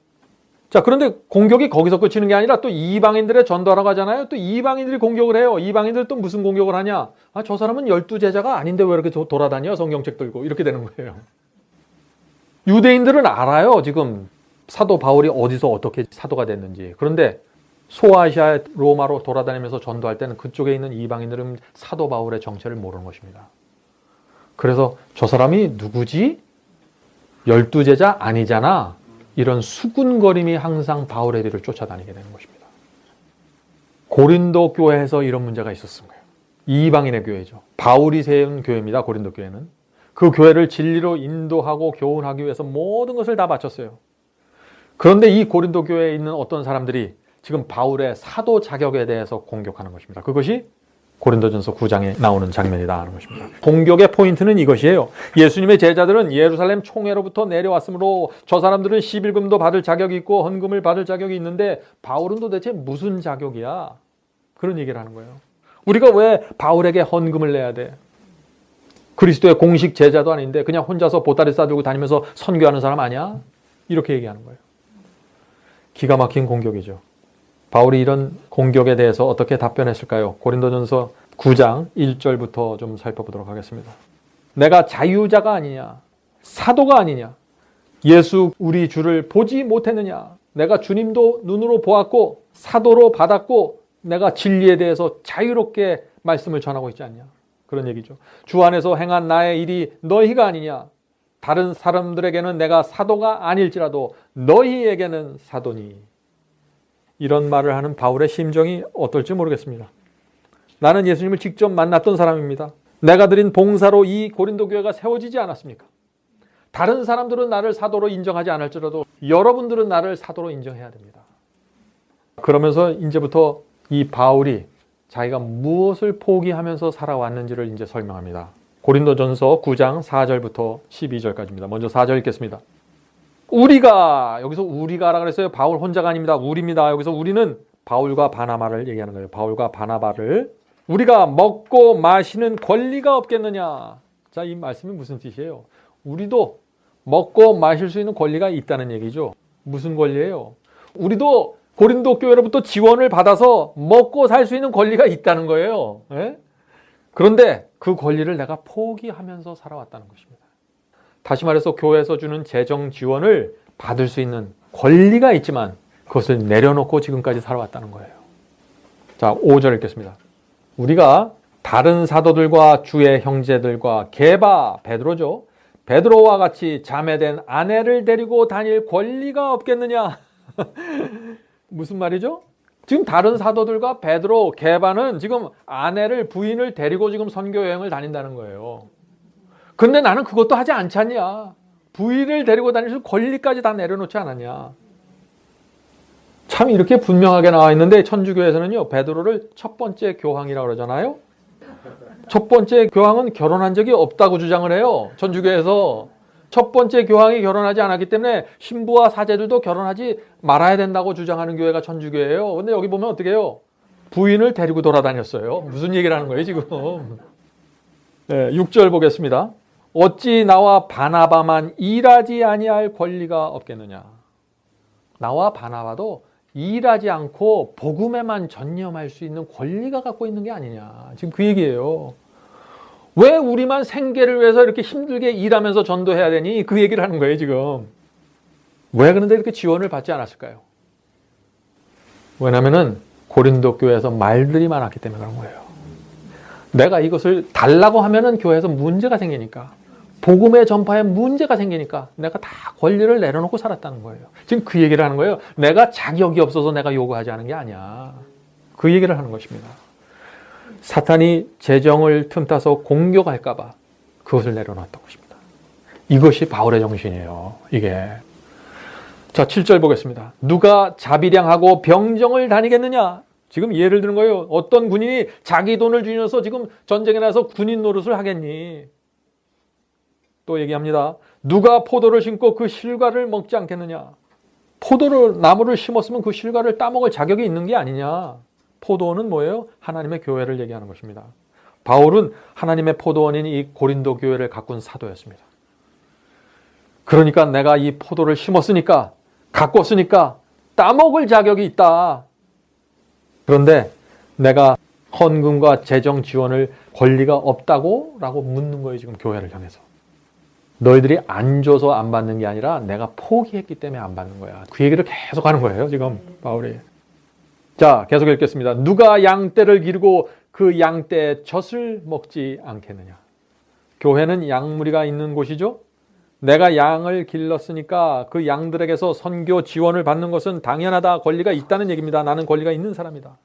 Speaker 1: 자, 그런데 공격이 거기서 끝이는 게 아니라 또 이방인들의 전도하라고 하잖아요. 또 이방인들이 공격을 해요. 이방인들 또 무슨 공격을 하냐? 아, 저 사람은 12제자가 아닌데 왜 이렇게 돌아다녀? 성경책 들고. 이렇게 되는 거예요. 유대인들은 알아요. 지금 사도 바울이 어디서 어떻게 사도가 됐는지. 그런데 소아시아 로마로 돌아다니면서 전도할 때는 그쪽에 있는 이방인들은 사도 바울의 정체를 모르는 것입니다. 그래서 저 사람이 누구지? 12제자 아니잖아. 이런 수군거림이 항상 바울의 뒤를 쫓아다니게 되는 것입니다. 고린도 교회에서 이런 문제가 있었던 거예요. 이방인의 교회죠. 바울이 세운 교회입니다. 고린도 교회는. 그 교회를 진리로 인도하고 교훈하기 위해서 모든 것을 다 바쳤어요. 그런데 이 고린도 교회에 있는 어떤 사람들이 지금 바울의 사도 자격에 대해서 공격하는 것입니다. 그것이 고린도전서 9장에 나오는 장면이다 하는 것입니다. 공격의 포인트는 이것이에요. 예수님의 제자들은 예루살렘 총회로부터 내려왔으므로 저 사람들은 11금도 받을 자격이 있고 헌금을 받을 자격이 있는데 바울은 도대체 무슨 자격이야? 그런 얘기를 하는 거예요. 우리가 왜 바울에게 헌금을 내야 돼? 그리스도의 공식 제자도 아닌데 그냥 혼자서 보따리 싸들고 다니면서 선교하는 사람 아니야? 이렇게 얘기하는 거예요. 기가 막힌 공격이죠. 바울이 이런 공격에 대해서 어떻게 답변했을까요? 고린도전서 9장 1절부터 좀 살펴보도록 하겠습니다. 내가 자유자가 아니냐? 사도가 아니냐? 예수 우리 주를 보지 못했느냐? 내가 주님도 눈으로 보았고 사도로 받았고 내가 진리에 대해서 자유롭게 말씀을 전하고 있지 않냐? 그런 얘기죠. 주 안에서 행한 나의 일이 너희가 아니냐? 다른 사람들에게는 내가 사도가 아닐지라도 너희에게는 사도니. 이런 말을 하는 바울의 심정이 어떨지 모르겠습니다. 나는 예수님을 직접 만났던 사람입니다. 내가 드린 봉사로 이 고린도 교회가 세워지지 않았습니까? 다른 사람들은 나를 사도로 인정하지 않을지라도 여러분들은 나를 사도로 인정해야 됩니다. 그러면서 이제부터 이 바울이 자기가 무엇을 포기하면서 살아왔는지를 이제 설명합니다. 고린도전서 9장 4절부터 12절까지입니다. 먼저 4절 읽겠습니다. 우리가, 여기서 우리가라 그랬어요. 바울 혼자가 아닙니다. 우리입니다. 여기서 우리는 바울과 바나바를 얘기하는 거예요. 바울과 바나바를 우리가 먹고 마시는 권리가 없겠느냐. 자, 이 말씀이 무슨 뜻이에요? 우리도 먹고 마실 수 있는 권리가 있다는 얘기죠. 무슨 권리예요? 우리도 고린도 교회로부터 지원을 받아서 먹고 살 수 있는 권리가 있다는 거예요. 예? 그런데 그 권리를 내가 포기하면서 살아왔다는 것입니다. 다시 말해서 교회에서 주는 재정 지원을 받을 수 있는 권리가 있지만 그것을 내려놓고 지금까지 살아왔다는 거예요. 자, 5절 읽겠습니다. 우리가 다른 사도들과 주의 형제들과 게바, 베드로죠. 베드로와 같이 자매된 아내를 데리고 다닐 권리가 없겠느냐? 무슨 말이죠? 지금 다른 사도들과 베드로, 게바는 지금 아내를, 부인을 데리고 지금 선교 여행을 다닌다는 거예요. 근데 나는 그것도 하지 않지 않냐? 부인을 데리고 다닐 수 권리까지 다 내려놓지 않았냐? 참 이렇게 분명하게 나와 있는데 천주교에서는요, 베드로를 첫 번째 교황이라고 그러잖아요. 첫 번째 교황은 결혼한 적이 없다고 주장을 해요. 천주교에서. 첫 번째 교황이 결혼하지 않았기 때문에 신부와 사제들도 결혼하지 말아야 된다고 주장하는 교회가 천주교예요. 근데 여기 보면 어떻게 해요? 부인을 데리고 돌아다녔어요. 무슨 얘기를 하는 거예요, 지금? 네, 6절 보겠습니다. 어찌 나와 바나바만 일하지 아니할 권리가 없겠느냐? 나와 바나바도 일하지 않고 복음에만 전념할 수 있는 권리가 갖고 있는 게 아니냐. 지금 그 얘기예요. 왜 우리만 생계를 위해서 이렇게 힘들게 일하면서 전도해야 되니? 그 얘기를 하는 거예요, 지금. 왜 그런데 이렇게 지원을 받지 않았을까요? 왜냐면은 고린도 교회에서 말들이 많았기 때문에 그런 거예요. 내가 이것을 달라고 하면은 교회에서 문제가 생기니까, 복음의 전파에 문제가 생기니까 내가 다 권리를 내려놓고 살았다는 거예요. 지금 그 얘기를 하는 거예요. 내가 자격이 없어서 내가 요구하지 않은 게 아니야. 그 얘기를 하는 것입니다. 사탄이 재정을 틈타서 공격할까 봐 그것을 내려놨던 것입니다. 이것이 바울의 정신이에요. 이게. 자, 7절 보겠습니다. 누가 자비량하고 병정을 다니겠느냐? 지금 예를 드는 거예요. 어떤 군인이 자기 돈을 주면서 지금 전쟁에 나서 군인 노릇을 하겠니? 또 얘기합니다. 누가 포도를 심고 그 실과를 먹지 않겠느냐? 포도를 나무를 심었으면 그 실과를 따먹을 자격이 있는 게 아니냐? 포도원은 뭐예요? 하나님의 교회를 얘기하는 것입니다. 바울은 하나님의 포도원인 이 고린도 교회를 가꾼 사도였습니다. 그러니까 내가 이 포도를 심었으니까, 가꿨으니까 따먹을 자격이 있다. 그런데 내가 헌금과 재정 지원을 권리가 없다고? 라고 묻는 거예요, 지금 교회를 향해서. 너희들이 안 줘서 안 받는 게 아니라 내가 포기했기 때문에 안 받는 거야. 그 얘기를 계속 하는 거예요, 지금 바울이. 자, 계속 읽겠습니다. 누가 양떼를 기르고 그 양떼의 젖을 먹지 않겠느냐? 교회는 양무리가 있는 곳이죠. 내가 양을 길렀으니까 그 양들에게서 선교 지원을 받는 것은 당연하다. 권리가 있다는 얘기입니다. 나는 권리가 있는 사람이다.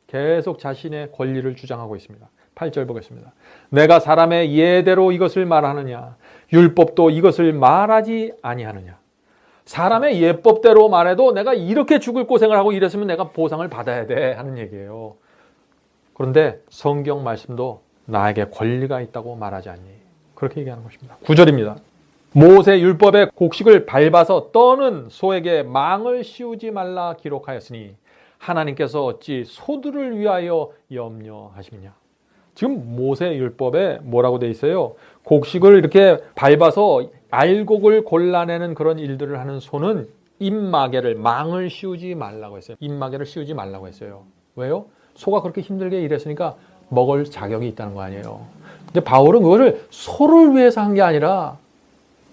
Speaker 1: 계속 자신의 권리를 주장하고 있습니다. 8절 보겠습니다. 내가 사람의 예대로 이것을 말하느냐? 율법도 이것을 말하지 아니하느냐? 사람의 예법대로 말해도 내가 이렇게 죽을 고생을 하고 이랬으면 내가 보상을 받아야 돼 하는 얘기예요. 그런데 성경 말씀도 나에게 권리가 있다고 말하지 않니? 그렇게 얘기하는 것입니다. 9절입니다. 모세 율법의 곡식을 밟아서 떠는 소에게 망을 씌우지 말라 기록하였으니 하나님께서 어찌 소들을 위하여 염려하시느냐? 지금 모세 율법에 뭐라고 돼 있어요? 곡식을 이렇게 밟아서 알곡을 골라내는 그런 일들을 하는 소는 입마개를, 망을 씌우지 말라고 했어요. 입마개를 씌우지 말라고 했어요. 왜요? 소가 그렇게 힘들게 일했으니까 먹을 자격이 있다는 거 아니에요. 근데 바울은 그거를 소를 위해서 한 게 아니라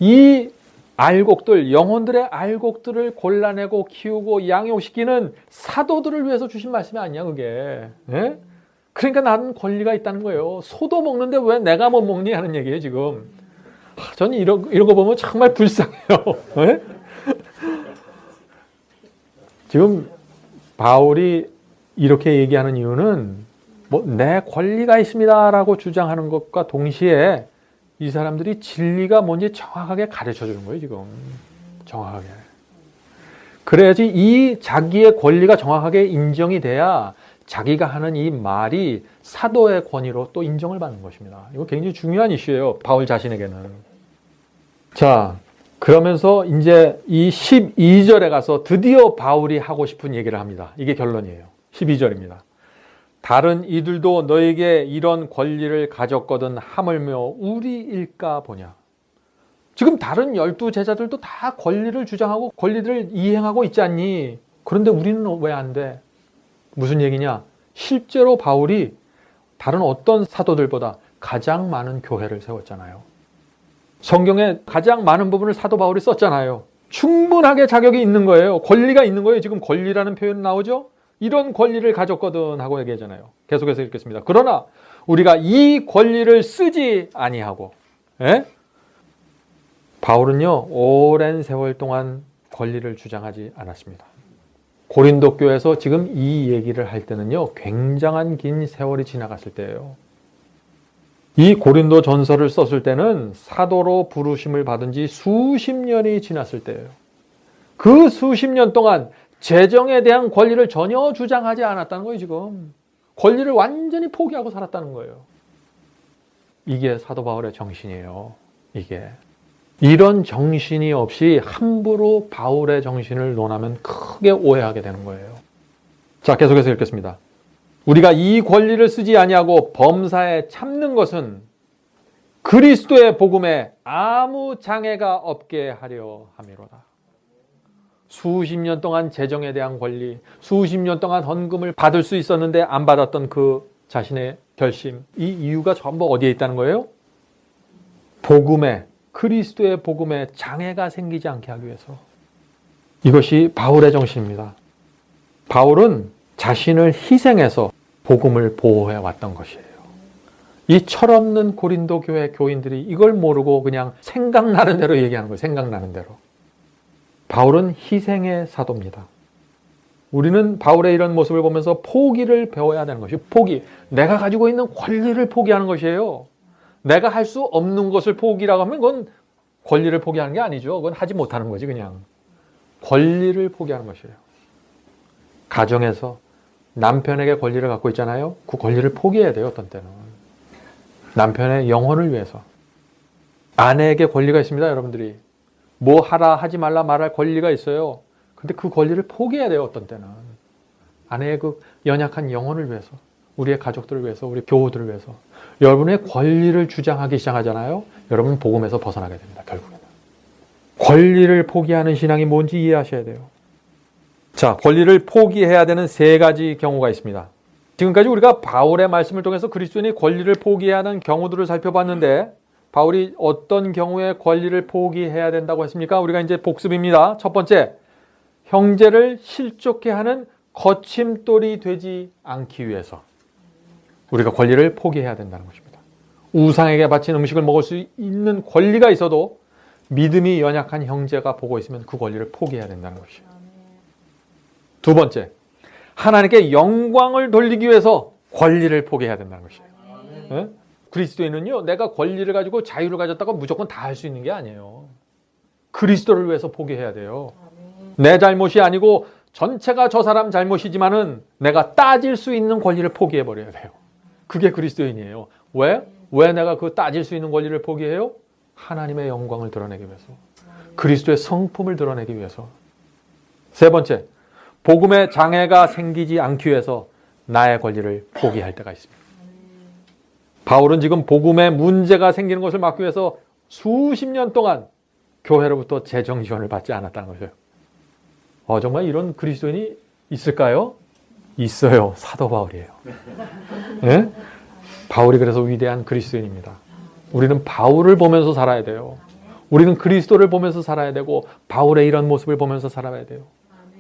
Speaker 1: 이 알곡들, 영혼들의 알곡들을 골라내고 키우고 양육시키는 사도들을 위해서 주신 말씀이 아니냐, 그게. 예? 그러니까 나는 권리가 있다는 거예요. 소도 먹는데 왜 내가 못 먹니 하는 얘기예요, 지금. 저는 이런 거 보면 정말 불쌍해요. 네? 지금 바울이 이렇게 얘기하는 이유는 뭐 내 권리가 있습니다라고 주장하는 것과 동시에 이 사람들이 진리가 뭔지 정확하게 가르쳐 주는 거예요, 지금. 정확하게. 그래야지 이 자기의 권리가 정확하게 인정이 돼야 자기가 하는 이 말이 사도의 권위로 또 인정을 받는 것입니다. 이거 굉장히 중요한 이슈예요, 바울 자신에게는. 자, 그러면서 이제 이 12절에 가서 드디어 바울이 하고 싶은 얘기를 합니다. 이게 결론이에요. 12절입니다. 다른 이들도 너에게 이런 권리를 가졌거든 하물며 우리일까 보냐. 지금 다른 12제자들도 다 권리를 주장하고 권리들을 이행하고 있지 않니? 그런데 우리는 왜 안 돼? 무슨 얘기냐? 실제로 바울이 다른 어떤 사도들보다 가장 많은 교회를 세웠잖아요. 성경에 가장 많은 부분을 사도 바울이 썼잖아요. 충분하게 자격이 있는 거예요. 권리가 있는 거예요. 지금 권리라는 표현 나오죠? 이런 권리를 가졌거든 하고 얘기하잖아요. 계속해서 읽겠습니다. 그러나 우리가 이 권리를 쓰지 아니하고, 예? 바울은요, 오랜 세월 동안 권리를 주장하지 않았습니다. 고린도 교회에서 지금 이 얘기를 할 때는요, 굉장한 긴 세월이 지나갔을 때예요. 이 고린도 전서를 썼을 때는 사도로 부르심을 받은 지 수십 년이 지났을 때예요. 그 수십 년 동안 재정에 대한 권리를 전혀 주장하지 않았다는 거예요, 지금. 권리를 완전히 포기하고 살았다는 거예요. 이게 사도 바울의 정신이에요, 이게. 이런 정신이 없이 함부로 바울의 정신을 논하면 크게 오해하게 되는 거예요. 자, 계속해서 읽겠습니다. 우리가 이 권리를 쓰지 아니하고 범사에 참는 것은 그리스도의 복음에 아무 장애가 없게 하려 함이로다. 수십 년 동안 재정에 대한 권리, 수십 년 동안 헌금을 받을 수 있었는데 안 받았던 그 자신의 결심, 이 이유가 전부 어디에 있다는 거예요? 복음에, 그리스도의 복음에 장애가 생기지 않게 하기 위해서. 이것이 바울의 정신입니다. 바울은 자신을 희생해서 복음을 보호해 왔던 것이에요. 이 철없는 고린도 교회 교인들이 이걸 모르고 그냥 생각나는 대로 얘기하는 거예요. 생각나는 대로. 바울은 희생의 사도입니다. 우리는 바울의 이런 모습을 보면서 포기를 배워야 되는 것이에요. 포기. 내가 가지고 있는 권리를 포기하는 것이에요. 내가 할 수 없는 것을 포기라고 하면 그건 권리를 포기하는 게 아니죠. 그건 하지 못하는 거지, 그냥. 권리를 포기하는 것이에요. 가정에서 남편에게 권리를 갖고 있잖아요. 그 권리를 포기해야 돼요, 어떤 때는. 남편의 영혼을 위해서. 아내에게 권리가 있습니다, 여러분들이. 뭐 하라, 하지 말라 말할 권리가 있어요. 근데 그 권리를 포기해야 돼요, 어떤 때는. 아내의 그 연약한 영혼을 위해서, 우리의 가족들을 위해서, 우리 교우들을 위해서. 여러분의 권리를 주장하기 시작하잖아요. 여러분 복음에서 벗어나게 됩니다, 결국에는. 권리를 포기하는 신앙이 뭔지 이해하셔야 돼요. 자, 권리를 포기해야 되는 세 가지 경우가 있습니다. 지금까지 우리가 바울의 말씀을 통해서 그리스도인이 권리를 포기해야 하는 경우들을 살펴봤는데, 바울이 어떤 경우에 권리를 포기해야 된다고 했습니까? 우리가 이제 복습입니다. 첫 번째, 형제를 실족해 하는 거침돌이 되지 않기 위해서 우리가 권리를 포기해야 된다는 것입니다. 우상에게 바친 음식을 먹을 수 있는 권리가 있어도 믿음이 연약한 형제가 보고 있으면 그 권리를 포기해야 된다는 것이에요. 두 번째, 하나님께 영광을 돌리기 위해서 권리를 포기해야 된다는 것이에요. 네? 그리스도인은요, 내가 권리를 가지고 자유를 가졌다고 무조건 다 할 수 있는 게 아니에요. 그리스도를 위해서 포기해야 돼요. 내 잘못이 아니고 전체가 저 사람 잘못이지만은 내가 따질 수 있는 권리를 포기해버려야 돼요. 그게 그리스도인이에요. 왜? 왜 내가 그 따질 수 있는 권리를 포기해요? 하나님의 영광을 드러내기 위해서. 그리스도의 성품을 드러내기 위해서. 세 번째, 복음의 장애가 생기지 않기 위해서 나의 권리를 포기할 때가 있습니다. 바울은 지금 복음에 문제가 생기는 것을 막기 위해서 수십 년 동안 교회로부터 재정 지원을 받지 않았다는 거죠. 정말 이런 그리스도인이 있을까요? 있어요. 사도 바울이에요. 네? 바울이 그래서 위대한 그리스도인입니다. 우리는 바울을 보면서 살아야 돼요. 우리는 그리스도를 보면서 살아야 되고 바울의 이런 모습을 보면서 살아야 돼요.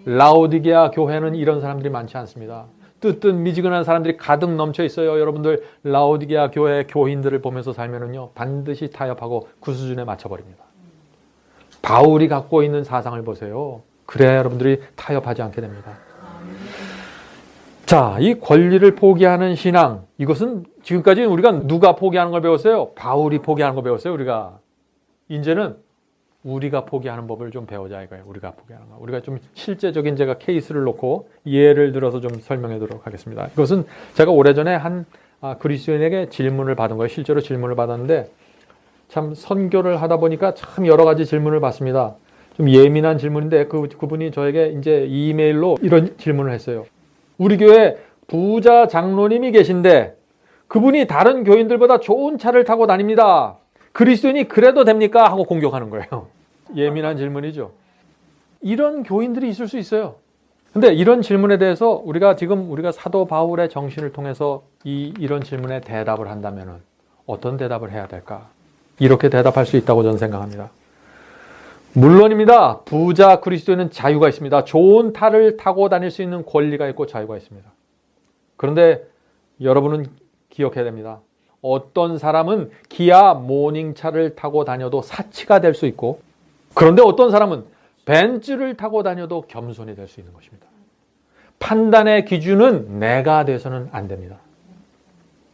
Speaker 1: 라오디게아 교회는 이런 사람들이 많지 않습니다. 뜨뜻 미지근한 사람들이 가득 넘쳐 있어요. 여러분들 라오디게아 교회 교인들을 보면서 살면은요, 반드시 타협하고 그 수준에 맞춰버립니다. 바울이 갖고 있는 사상을 보세요. 그래야 여러분들이 타협하지 않게 됩니다. 자, 이 권리를 포기하는 신앙, 이것은 지금까지 우리가 누가 포기하는 걸 배웠어요? 바울이 포기하는 걸 배웠어요, 우리가. 이제는 우리가 포기하는 법을 좀 배우자 이거예요. 우리가 포기하는 거. 우리가 좀 실제적인 제가 케이스를 놓고 예를 들어서 좀 설명해 드리도록 하겠습니다. 이것은 제가 오래전에 한 그리스도인에게 질문을 받은 거예요. 실제로 질문을 받았는데 참 선교를 하다 보니까 참 여러 가지 질문을 받습니다. 좀 예민한 질문인데 그분이 저에게 이제 이메일로 이런 질문을 했어요. 우리 교회 부자 장로님이 계신데 그분이 다른 교인들보다 좋은 차를 타고 다닙니다. 그리스도인이 그래도 됩니까? 하고 공격하는 거예요. 예민한 질문이죠. 이런 교인들이 있을 수 있어요. 근데 이런 질문에 대해서 우리가 사도 바울의 정신을 통해서 이런 질문에 대답을 한다면 어떤 대답을 해야 될까? 이렇게 대답할 수 있다고 저는 생각합니다. 물론입니다. 부자 그리스도인은 자유가 있습니다. 좋은 탈을 타고 다닐 수 있는 권리가 있고 자유가 있습니다. 그런데 여러분은 기억해야 됩니다. 어떤 사람은 기아 모닝차를 타고 다녀도 사치가 될 수 있고, 그런데 어떤 사람은 벤츠를 타고 다녀도 겸손이 될 수 있는 것입니다. 판단의 기준은 내가 돼서는 안 됩니다.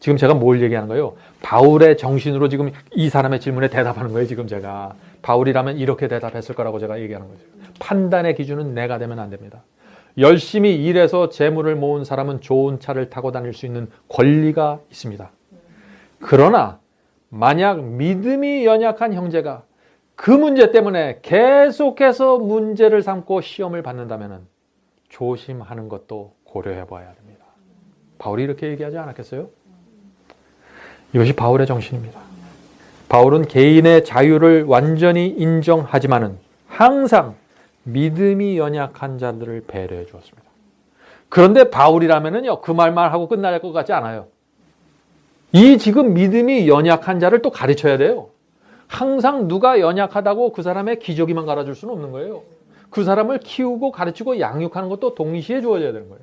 Speaker 1: 지금 제가 뭘 얘기하는 거예요? 바울의 정신으로 지금 이 사람의 질문에 대답하는 거예요. 지금 제가 바울이라면 이렇게 대답했을 거라고 제가 얘기하는 거죠. 판단의 기준은 내가 되면 안 됩니다. 열심히 일해서 재물을 모은 사람은 좋은 차를 타고 다닐 수 있는 권리가 있습니다. 그러나 만약 믿음이 연약한 형제가 그 문제 때문에 계속해서 문제를 삼고 시험을 받는다면 조심하는 것도 고려해 봐야 됩니다. 바울이 이렇게 얘기하지 않았겠어요? 이것이 바울의 정신입니다. 바울은 개인의 자유를 완전히 인정하지만은 항상 믿음이 연약한 자들을 배려해 주었습니다. 그런데 바울이라면은요, 그 말만 하고 끝날 것 같지 않아요. 이 지금 믿음이 연약한 자를 또 가르쳐야 돼요. 항상 누가 연약하다고 그 사람의 기저귀만 갈아줄 수는 없는 거예요. 그 사람을 키우고 가르치고 양육하는 것도 동시에 주어져야 되는 거예요.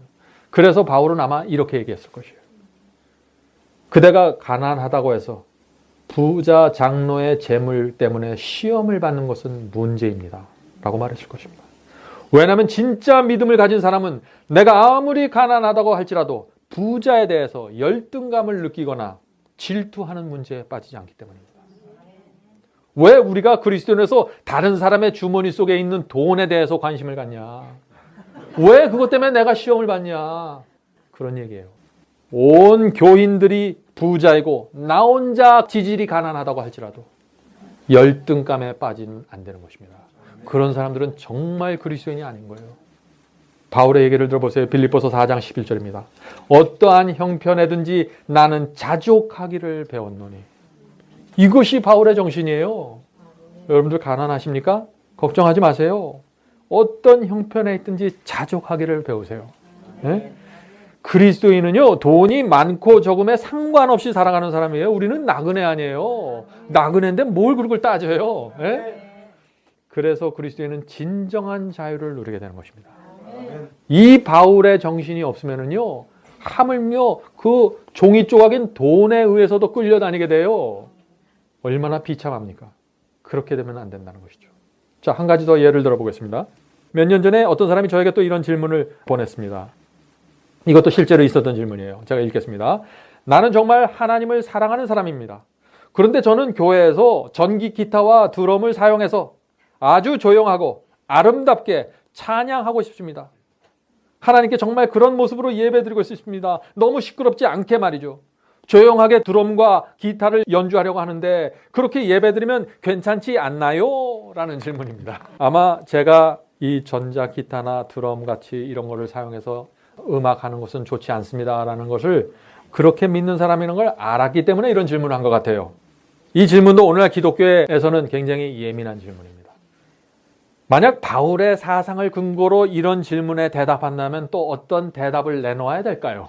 Speaker 1: 그래서 바울은 아마 이렇게 얘기했을 것이에요. 그대가 가난하다고 해서 부자 장로의 재물 때문에 시험을 받는 것은 문제입니다. 라고 말했을 것입니다. 왜냐하면 진짜 믿음을 가진 사람은 내가 아무리 가난하다고 할지라도 부자에 대해서 열등감을 느끼거나 질투하는 문제에 빠지지 않기 때문입니다. 왜 우리가 그리스도인에서 다른 사람의 주머니 속에 있는 돈에 대해서 관심을 갖냐? 왜 그것 때문에 내가 시험을 받냐? 그런 얘기예요. 온 교인들이 부자이고 나 혼자 지질이 가난하다고 할지라도 열등감에 빠지면 안 되는 것입니다. 그런 사람들은 정말 그리스도인이 아닌 거예요. 바울의 얘기를 들어보세요. 빌립보서 4장 11절입니다. 어떠한 형편에든지 나는 자족하기를 배웠노니. 이것이 바울의 정신이에요. 여러분들 가난하십니까? 걱정하지 마세요. 어떤 형편에 있든지 자족하기를 배우세요. 네? 그리스도인은요, 돈이 많고 적음에 상관없이 살아가는 사람이에요. 우리는 나그네 아니에요. 나그네인데 뭘 그걸 따져요. 네? 그래서 그리스도인은 진정한 자유를 누리게 되는 것입니다. 이 바울의 정신이 없으면은요, 하물며 그 종이 조각인 돈에 의해서도 끌려다니게 돼요. 얼마나 비참합니까? 그렇게 되면 안 된다는 것이죠. 자, 한 가지 더 예를 들어보겠습니다. 몇 년 전에 어떤 사람이 저에게 또 이런 질문을 보냈습니다. 이것도 실제로 있었던 질문이에요. 제가 읽겠습니다. 나는 정말 하나님을 사랑하는 사람입니다. 그런데 저는 교회에서 전기 기타와 드럼을 사용해서 아주 조용하고 아름답게 찬양하고 싶습니다. 하나님께 정말 그런 모습으로 예배드리고 싶습니다. 너무 시끄럽지 않게 말이죠. 조용하게 드럼과 기타를 연주하려고 하는데 그렇게 예배드리면 괜찮지 않나요? 라는 질문입니다. 아마 제가 이 전자 기타나 드럼 같이 이런 거를 사용해서 음악하는 것은 좋지 않습니다 라는 것을 그렇게 믿는 사람이라는 걸 알았기 때문에 이런 질문을 한 것 같아요. 이 질문도 오늘날 기독교에서는 굉장히 예민한 질문입니다. 만약 바울의 사상을 근거로 이런 질문에 대답한다면 또 어떤 대답을 내놓아야 될까요?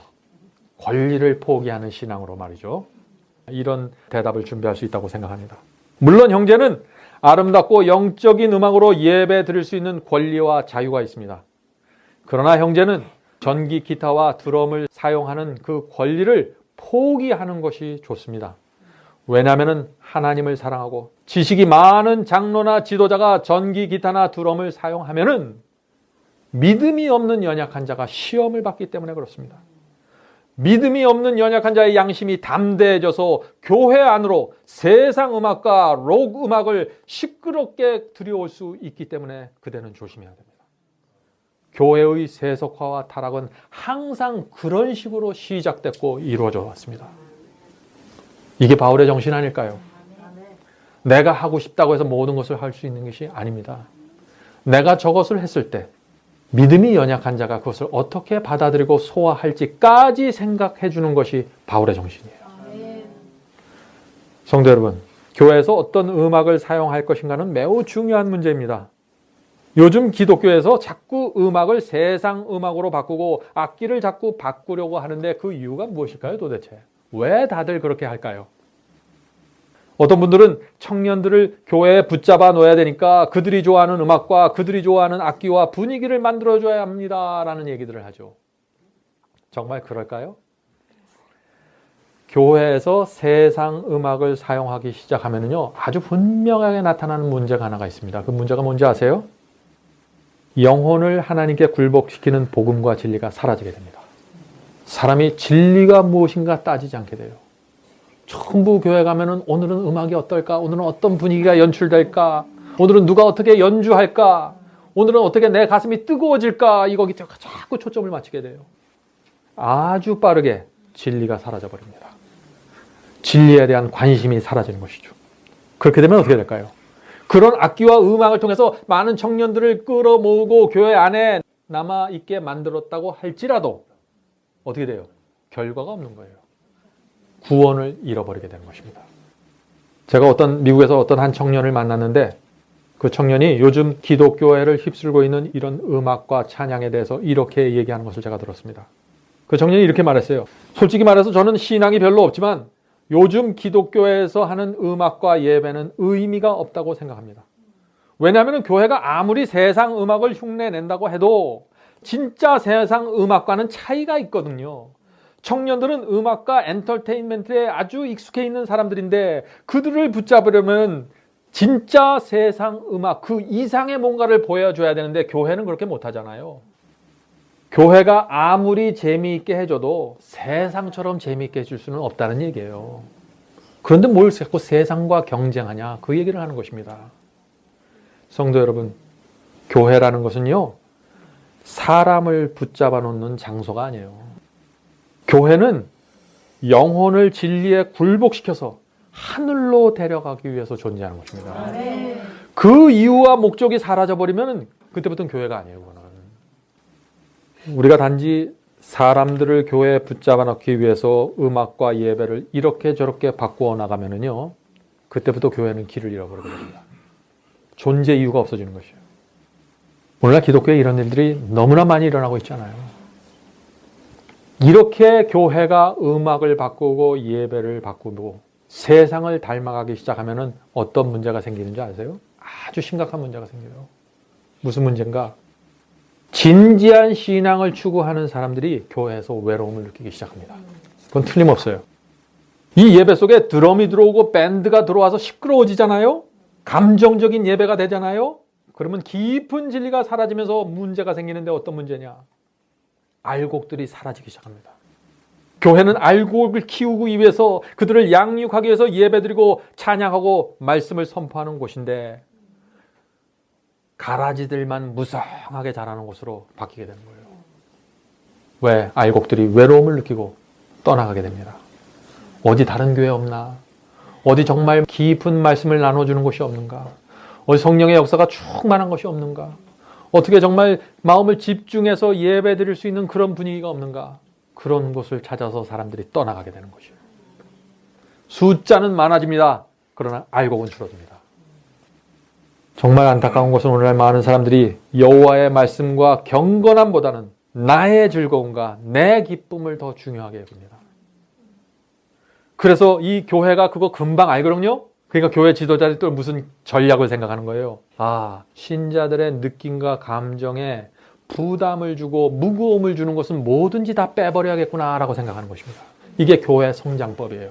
Speaker 1: 권리를 포기하는 신앙으로 말이죠. 이런 대답을 준비할 수 있다고 생각합니다. 물론 형제는 아름답고 영적인 음악으로 예배 드릴 수 있는 권리와 자유가 있습니다. 그러나 형제는 전기 기타와 드럼을 사용하는 그 권리를 포기하는 것이 좋습니다. 왜냐하면 하나님을 사랑하고 지식이 많은 장로나 지도자가 전기 기타나 드럼을 사용하면은 믿음이 없는 연약한 자가 시험을 받기 때문에 그렇습니다. 믿음이 없는 연약한 자의 양심이 담대해져서 교회 안으로 세상 음악과 록 음악을 시끄럽게 들여올 수 있기 때문에 그대는 조심해야 됩니다. 교회의 세속화와 타락은 항상 그런 식으로 시작됐고 이루어져 왔습니다. 이게 바울의 정신 아닐까요? 내가 하고 싶다고 해서 모든 것을 할 수 있는 것이 아닙니다. 내가 저것을 했을 때 믿음이 연약한 자가 그것을 어떻게 받아들이고 소화할지까지 생각해 주는 것이 바울의 정신이에요. 성도 여러분, 교회에서 어떤 음악을 사용할 것인가는 매우 중요한 문제입니다. 요즘 기독교에서 자꾸 음악을 세상 음악으로 바꾸고 악기를 자꾸 바꾸려고 하는데 그 이유가 무엇일까요 도대체? 왜 다들 그렇게 할까요? 어떤 분들은 청년들을 교회에 붙잡아 놓아야 되니까 그들이 좋아하는 음악과 그들이 좋아하는 악기와 분위기를 만들어줘야 합니다라는 얘기들을 하죠. 정말 그럴까요? 교회에서 세상 음악을 사용하기 시작하면요, 아주 분명하게 나타나는 문제가 하나가 있습니다. 그 문제가 뭔지 아세요? 영혼을 하나님께 굴복시키는 복음과 진리가 사라지게 됩니다. 사람이 진리가 무엇인가 따지지 않게 돼요. 전부 교회 가면은 오늘은 음악이 어떨까? 오늘은 어떤 분위기가 연출될까? 오늘은 누가 어떻게 연주할까? 오늘은 어떻게 내 가슴이 뜨거워질까? 이거기 때문에 자꾸 초점을 맞추게 돼요. 아주 빠르게 진리가 사라져 버립니다. 진리에 대한 관심이 사라지는 것이죠. 그렇게 되면 어떻게 될까요? 그런 악기와 음악을 통해서 많은 청년들을 끌어모으고 교회 안에 남아있게 만들었다고 할지라도 어떻게 돼요? 결과가 없는 거예요. 구원을 잃어버리게 되는 것입니다. 제가 미국에서 어떤 한 청년을 만났는데 그 청년이 요즘 기독교회를 휩쓸고 있는 이런 음악과 찬양에 대해서 이렇게 얘기하는 것을 제가 들었습니다. 그 청년이 이렇게 말했어요. 솔직히 말해서 저는 신앙이 별로 없지만 요즘 기독교회에서 하는 음악과 예배는 의미가 없다고 생각합니다. 왜냐하면 교회가 아무리 세상 음악을 흉내낸다고 해도 진짜 세상 음악과는 차이가 있거든요. 청년들은 음악과 엔터테인먼트에 아주 익숙해 있는 사람들인데 그들을 붙잡으려면 진짜 세상 음악 그 이상의 뭔가를 보여줘야 되는데 교회는 그렇게 못하잖아요. 교회가 아무리 재미있게 해줘도 세상처럼 재미있게 해줄 수는 없다는 얘기예요. 그런데 뭘 자꾸 세상과 경쟁하냐 그 얘기를 하는 것입니다. 성도 여러분, 교회라는 것은요 사람을 붙잡아 놓는 장소가 아니에요. 교회는 영혼을 진리에 굴복시켜서 하늘로 데려가기 위해서 존재하는 것입니다. 그 이유와 목적이 사라져버리면 그때부터는 교회가 아니에요. 그거는. 우리가 단지 사람들을 교회에 붙잡아 놓기 위해서 음악과 예배를 이렇게 저렇게 바꾸어 나가면은요, 그때부터 교회는 길을 잃어버리게 됩니다. 존재 이유가 없어지는 것이에요. 오늘날 기독교에 이런 일들이 너무나 많이 일어나고 있잖아요. 이렇게 교회가 음악을 바꾸고 예배를 바꾸고 세상을 닮아가기 시작하면 어떤 문제가 생기는지 아세요? 아주 심각한 문제가 생겨요. 무슨 문제인가? 진지한 신앙을 추구하는 사람들이 교회에서 외로움을 느끼기 시작합니다. 그건 틀림없어요. 이 예배 속에 드럼이 들어오고 밴드가 들어와서 시끄러워지잖아요. 감정적인 예배가 되잖아요. 그러면 깊은 진리가 사라지면서 문제가 생기는데 어떤 문제냐? 알곡들이 사라지기 시작합니다. 교회는 알곡을 키우기 위해서 그들을 양육하기 위해서 예배드리고 찬양하고 말씀을 선포하는 곳인데 가라지들만 무성하게 자라는 곳으로 바뀌게 되는 거예요. 왜? 알곡들이 외로움을 느끼고 떠나가게 됩니다. 어디 다른 교회 없나? 어디 정말 깊은 말씀을 나눠주는 곳이 없는가? 어디 성령의 역사가 충만한 것이 없는가? 어떻게 정말 마음을 집중해서 예배 드릴 수 있는 그런 분위기가 없는가? 그런 곳을 찾아서 사람들이 떠나가게 되는 것이에요. 숫자는 많아집니다. 그러나 알곡은 줄어듭니다. 정말 안타까운 것은 오늘날 많은 사람들이 여호와의 말씀과 경건함보다는 나의 즐거움과 내 기쁨을 더 중요하게 봅니다. 그래서 이 교회가 그거 금방 알거든요. 그러니까 교회 지도자들이 또 무슨 전략을 생각하는 거예요. 신자들의 느낌과 감정에 부담을 주고 무거움을 주는 것은 뭐든지 다 빼버려야겠구나라고 생각하는 것입니다. 이게 교회 성장법이에요.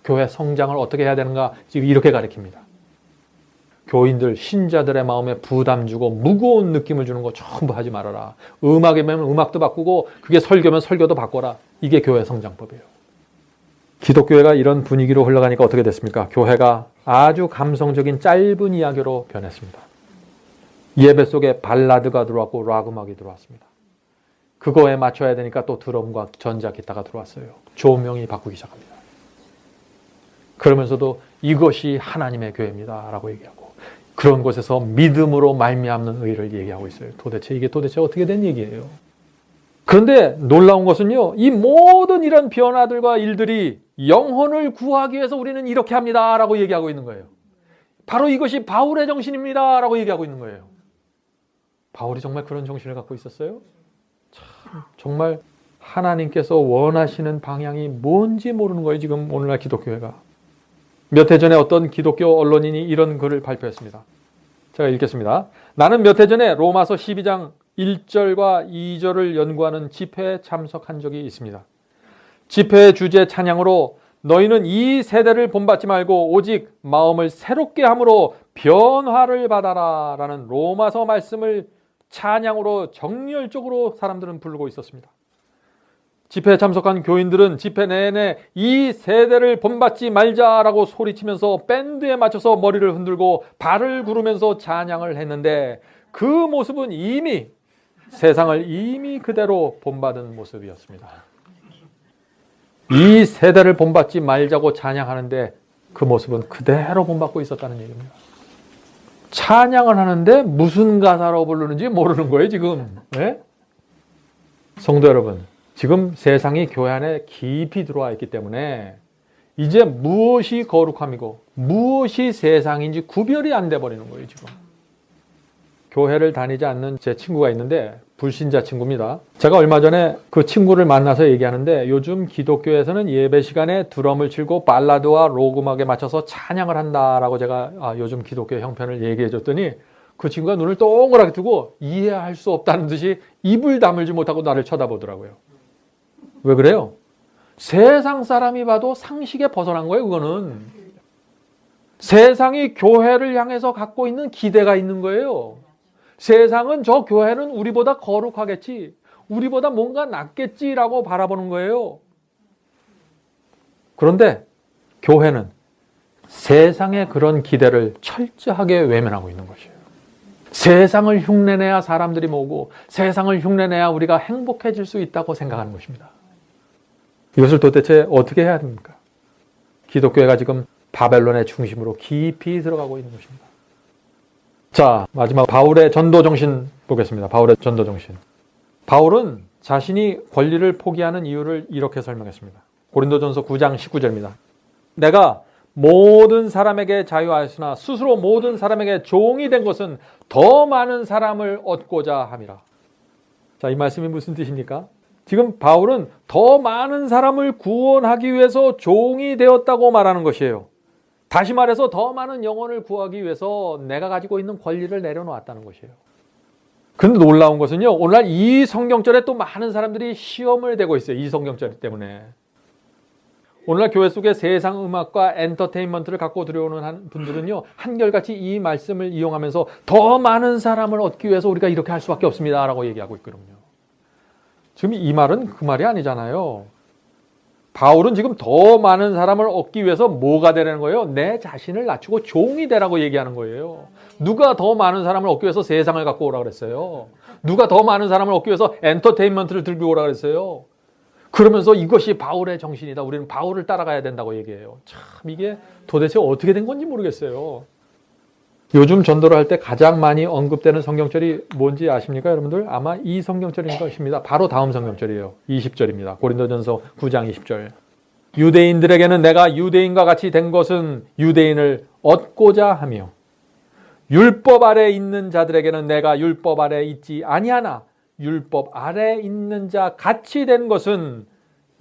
Speaker 1: 교회 성장을 어떻게 해야 되는가 지금 이렇게 가르칩니다. 교인들, 신자들의 마음에 부담 주고 무거운 느낌을 주는 거 전부 하지 말아라. 음악이면 음악도 바꾸고 그게 설교면 설교도 바꿔라. 이게 교회 성장법이에요. 기독교회가 이런 분위기로 흘러가니까 어떻게 됐습니까? 교회가 아주 감성적인 짧은 이야기로 변했습니다. 예배 속에 발라드가 들어왔고 락 음악이 들어왔습니다. 그거에 맞춰야 되니까 또 드럼과 전자기타가 들어왔어요. 조명이 바꾸기 시작합니다. 그러면서도 이것이 하나님의 교회입니다 라고 얘기하고 그런 곳에서 믿음으로 말미암는 의를 얘기하고 있어요. 이게 도대체 어떻게 된 얘기예요? 그런데 놀라운 것은요, 이 모든 이런 변화들과 일들이 영혼을 구하기 위해서 우리는 이렇게 합니다 라고 얘기하고 있는 거예요. 바로 이것이 바울의 정신입니다 라고 얘기하고 있는 거예요. 바울이 정말 그런 정신을 갖고 있었어요? 참, 정말 하나님께서 원하시는 방향이 뭔지 모르는 거예요, 지금 오늘날 기독교회가. 몇 해 전에 어떤 기독교 언론인이 이런 글을 발표했습니다. 제가 읽겠습니다. 나는 몇 해 전에 로마서 12장 1절과 2절을 연구하는 집회에 참석한 적이 있습니다. 집회의 주제 찬양으로 너희는 이 세대를 본받지 말고 오직 마음을 새롭게 함으로 변화를 받아라 라는 로마서 말씀을 찬양으로 정열적으로 사람들은 부르고 있었습니다. 집회에 참석한 교인들은 집회 내내 이 세대를 본받지 말자라고 소리치면서 밴드에 맞춰서 머리를 흔들고 발을 구르면서 찬양을 했는데 그 모습은 이미 세상을 이미 그대로 본받은 모습이었습니다. 이 세대를 본받지 말자고 찬양하는데 그 모습은 그대로 본받고 있었다는 얘기입니다. 찬양을 하는데 무슨 가사로 부르는지 모르는 거예요, 지금. 네? 성도 여러분, 지금 세상이 교회 안에 깊이 들어와 있기 때문에 이제 무엇이 거룩함이고 무엇이 세상인지 구별이 안 돼 버리는 거예요, 지금. 교회를 다니지 않는 제 친구가 있는데 불신자 친구입니다. 제가 얼마 전에 그 친구를 만나서 얘기하는데 요즘 기독교에서는 예배 시간에 드럼을 치고 발라드와 록 음악에 맞춰서 찬양을 한다라고 제가 요즘 기독교 형편을 얘기해 줬더니 그 친구가 눈을 동그랗게 뜨고 이해할 수 없다는 듯이 입을 다물지 못하고 나를 쳐다보더라고요. 왜 그래요? 세상 사람이 봐도 상식에 벗어난 거예요, 그거는. 세상이 교회를 향해서 갖고 있는 기대가 있는 거예요. 세상은 저 교회는 우리보다 거룩하겠지, 우리보다 뭔가 낫겠지라고 바라보는 거예요. 그런데 교회는 세상의 그런 기대를 철저하게 외면하고 있는 것이에요. 세상을 흉내내야 사람들이 모으고 세상을 흉내내야 우리가 행복해질 수 있다고 생각하는 것입니다. 이것을 도대체 어떻게 해야 됩니까? 기독교회가 지금 바벨론의 중심으로 깊이 들어가고 있는 것입니다. 자, 마지막 바울의 전도 정신 보겠습니다. 바울의 전도 정신. 바울은 자신이 권리를 포기하는 이유를 이렇게 설명했습니다. 고린도전서 9장 19절입니다. 내가 모든 사람에게 자유하였으나 스스로 모든 사람에게 종이 된 것은 더 많은 사람을 얻고자 함이라. 자, 이 말씀이 무슨 뜻입니까? 지금 바울은 더 많은 사람을 구원하기 위해서 종이 되었다고 말하는 것이에요. 다시 말해서 더 많은 영혼을 구하기 위해서 내가 가지고 있는 권리를 내려놓았다는 것이에요. 그런데 놀라운 것은요, 오늘날 이 성경절에 또 많은 사람들이 시험을 대고 있어요. 이 성경절 때문에. 오늘날 교회 속에 세상 음악과 엔터테인먼트를 갖고 들어오는 분들은요, 한결같이 이 말씀을 이용하면서 더 많은 사람을 얻기 위해서 우리가 이렇게 할 수밖에 없습니다 라고 얘기하고 있거든요. 지금 이 말은 그 말이 아니잖아요. 바울은 지금 더 많은 사람을 얻기 위해서 뭐가 되라는 거예요? 내 자신을 낮추고 종이 되라고 얘기하는 거예요. 누가 더 많은 사람을 얻기 위해서 세상을 갖고 오라 그랬어요? 누가 더 많은 사람을 얻기 위해서 엔터테인먼트를 들고 오라 그랬어요? 그러면서 이것이 바울의 정신이다, 우리는 바울을 따라가야 된다고 얘기해요. 참, 이게 도대체 어떻게 된 건지 모르겠어요. 요즘 전도를 할 때 가장 많이 언급되는 성경절이 뭔지 아십니까, 여러분들? 아마 이 성경절인 것입니다. 바로 다음 성경절이에요. 20절입니다. 고린도전서 9장 20절. 유대인들에게는 내가 유대인과 같이 된 것은 유대인을 얻고자 하며 율법 아래 있는 자들에게는 내가 율법 아래 있지 아니하나 율법 아래 있는 자 같이 된 것은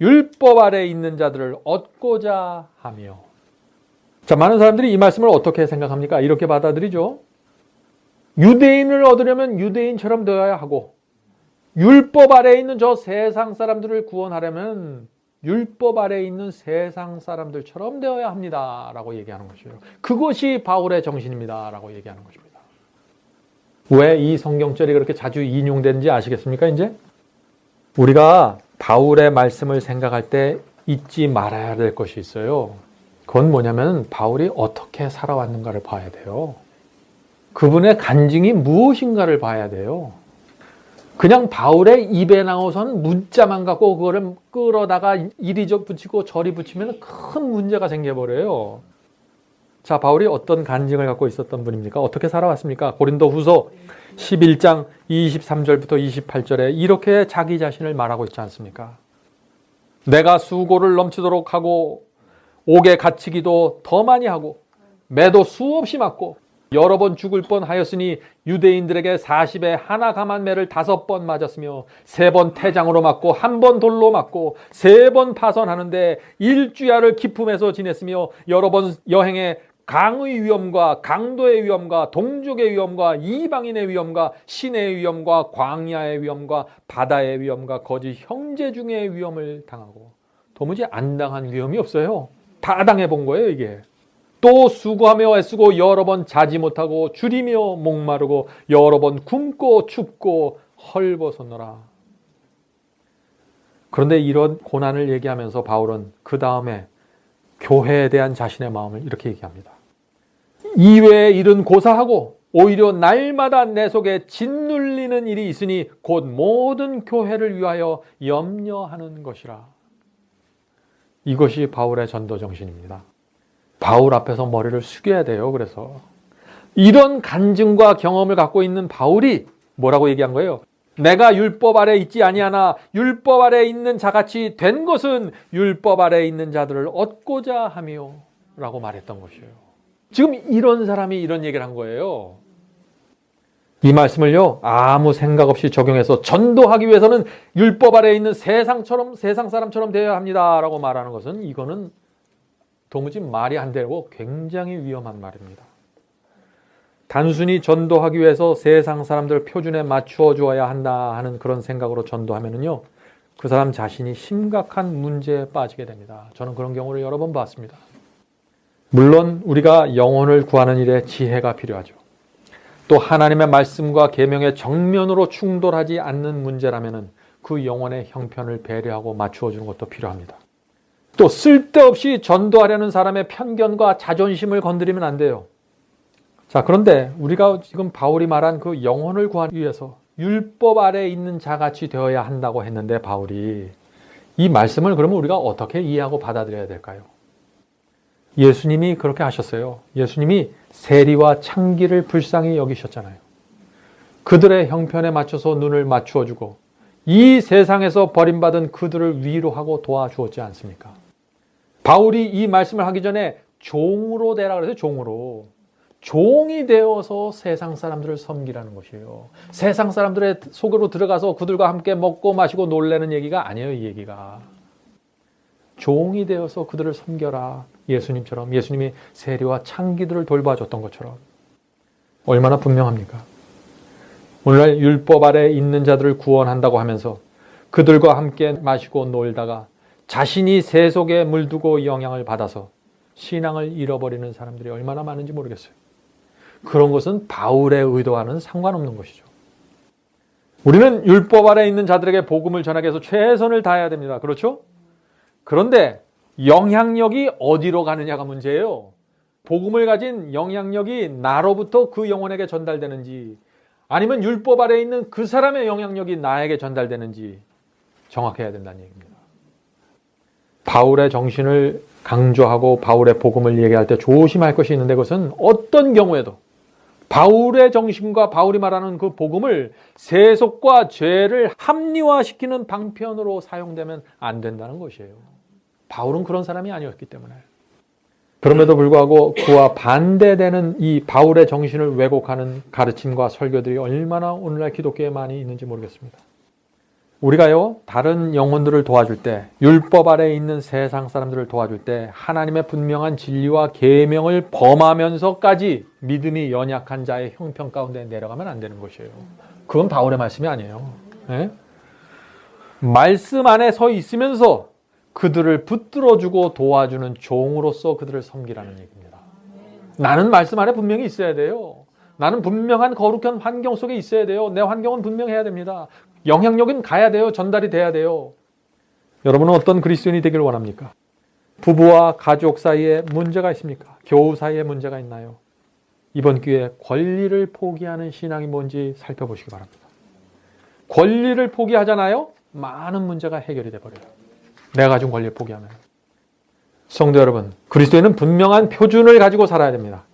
Speaker 1: 율법 아래 있는 자들을 얻고자 하며. 자, 많은 사람들이 이 말씀을 어떻게 생각합니까? 이렇게 받아들이죠. 유대인을 얻으려면 유대인처럼 되어야 하고 율법 아래에 있는 저 세상 사람들을 구원하려면 율법 아래에 있는 세상 사람들처럼 되어야 합니다 라고 얘기하는 것이에요. 그것이 바울의 정신입니다 라고 얘기하는 것입니다. 왜 이 성경절이 그렇게 자주 인용되는지 아시겠습니까? 이제 우리가 바울의 말씀을 생각할 때 잊지 말아야 될 것이 있어요. 그건 뭐냐면 바울이 어떻게 살아왔는가를 봐야 돼요. 그분의 간증이 무엇인가를 봐야 돼요. 그냥 바울의 입에 나오선 문자만 갖고 그거를 끌어다가 이리 붙이고 저리 붙이면 큰 문제가 생겨버려요. 자, 바울이 어떤 간증을 갖고 있었던 분입니까? 어떻게 살아왔습니까? 고린도후서 11장 23절부터 28절에 이렇게 자기 자신을 말하고 있지 않습니까? 내가 수고를 넘치도록 하고 옥에 갇히기도 더 많이 하고 매도 수없이 맞고 여러 번 죽을 뻔하였으니 유대인들에게 40에 하나 감한 매를 5번 맞았으며 3번 태장으로 맞고 1번 돌로 맞고 3번 파선하는데 일주야를 기품에서 지냈으며 여러 번 여행에 강의 위험과 강도의 위험과 동족의 위험과 이방인의 위험과 시내의 위험과 광야의 위험과 바다의 위험과 거짓 형제 중의 위험을 당하고 도무지 안 당한 위험이 없어요. 다 당해본 거예요 이게. 또 수고하며 애쓰고 여러 번 자지 못하고 줄이며 목마르고 여러 번 굶고 춥고 헐벗었노라. 그런데 이런 고난을 얘기하면서 바울은 그 다음에 교회에 대한 자신의 마음을 이렇게 얘기합니다. 이외의 일은 고사하고 오히려 날마다 내 속에 짓눌리는 일이 있으니 곧 모든 교회를 위하여 염려하는 것이라. 이것이 바울의 전도 정신입니다. 바울 앞에서 머리를 숙여야 돼요. 그래서 이런 간증과 경험을 갖고 있는 바울이 뭐라고 얘기한 거예요? 내가 율법 아래 있지 아니하나 율법 아래 있는 자같이 된 것은 율법 아래 있는 자들을 얻고자 하며 라고 말했던 것이에요. 지금 이런 사람이 이런 얘기를 한 거예요. 이 말씀을요 아무 생각 없이 적용해서 전도하기 위해서는 율법 아래 있는 세상 사람처럼 되어야 합니다 라고 말하는 것은 이거는 도무지 말이 안 되고 굉장히 위험한 말입니다. 단순히 전도하기 위해서 세상 사람들 표준에 맞추어 주어야 한다 하는 그런 생각으로 전도하면은요, 그 사람 자신이 심각한 문제에 빠지게 됩니다. 저는 그런 경우를 여러 번 봤습니다. 물론 우리가 영혼을 구하는 일에 지혜가 필요하죠. 또 하나님의 말씀과 계명에 정면으로 충돌하지 않는 문제라면은 그 영혼의 형편을 배려하고 맞추어 주는 것도 필요합니다. 또 쓸데없이 전도하려는 사람의 편견과 자존심을 건드리면 안 돼요. 자, 그런데 우리가 지금 바울이 말한 그 영혼을 구하기 위해서 율법 아래에 있는 자같이 되어야 한다고 했는데 바울이 이 말씀을 그러면 우리가 어떻게 이해하고 받아들여야 될까요? 예수님이 그렇게 하셨어요. 예수님이 세리와 창기를 불쌍히 여기셨잖아요. 그들의 형편에 맞춰서 눈을 맞추어 주고 이 세상에서 버림받은 그들을 위로하고 도와주었지 않습니까? 바울이 이 말씀을 하기 전에 종으로 되라 그래서 종으로. 종이 되어서 세상 사람들을 섬기라는 것이에요. 세상 사람들의 속으로 들어가서 그들과 함께 먹고 마시고 놀라는 얘기가 아니에요. 이 얘기가. 종이 되어서 그들을 섬겨라. 예수님처럼. 예수님이 세리와 창기들을 돌봐줬던 것처럼. 얼마나 분명합니까? 오늘날 율법 아래 있는 자들을 구원한다고 하면서 그들과 함께 마시고 놀다가 자신이 세 속에 물두고 영향을 받아서 신앙을 잃어버리는 사람들이 얼마나 많은지 모르겠어요. 그런 것은 바울의 의도와는 상관없는 것이죠. 우리는 율법 아래 있는 자들에게 복음을 전하기 위해서 최선을 다해야 됩니다. 그렇죠? 그런데 영향력이 어디로 가느냐가 문제예요. 복음을 가진 영향력이 나로부터 그 영혼에게 전달되는지 아니면 율법 아래 있는 그 사람의 영향력이 나에게 전달되는지 정확해야 된다는 얘기입니다. 바울의 정신을 강조하고 바울의 복음을 얘기할 때 조심할 것이 있는데 그것은 어떤 경우에도 바울의 정신과 바울이 말하는 그 복음을 세속과 죄를 합리화시키는 방편으로 사용되면 안 된다는 것이에요. 바울은 그런 사람이 아니었기 때문에. 그럼에도 불구하고 그와 반대되는 이 바울의 정신을 왜곡하는 가르침과 설교들이 얼마나 오늘날 기독교에 많이 있는지 모르겠습니다. 우리가요, 다른 영혼들을 도와줄 때, 율법 아래에 있는 세상 사람들을 도와줄 때 하나님의 분명한 진리와 계명을 범하면서까지 믿음이 연약한 자의 형편 가운데 내려가면 안 되는 것이에요. 그건 바울의 말씀이 아니에요. 네? 말씀 안에 서 있으면서 그들을 붙들어주고 도와주는 종으로서 그들을 섬기라는 얘기입니다. 나는 말씀 안에 분명히 있어야 돼요. 나는 분명한 거룩한 환경 속에 있어야 돼요. 내 환경은 분명해야 됩니다. 영향력은 가야 돼요. 전달이 돼야 돼요. 여러분은 어떤 그리스도인이 되길 원합니까? 부부와 가족 사이에 문제가 있습니까? 교우 사이에 문제가 있나요? 이번 기회에 권리를 포기하는 신앙이 뭔지 살펴보시기 바랍니다. 권리를 포기하잖아요? 많은 문제가 해결이 돼버려요. 내가 가진 권리를 포기하면. 성도 여러분, 그리스도인은 분명한 표준을 가지고 살아야 됩니다.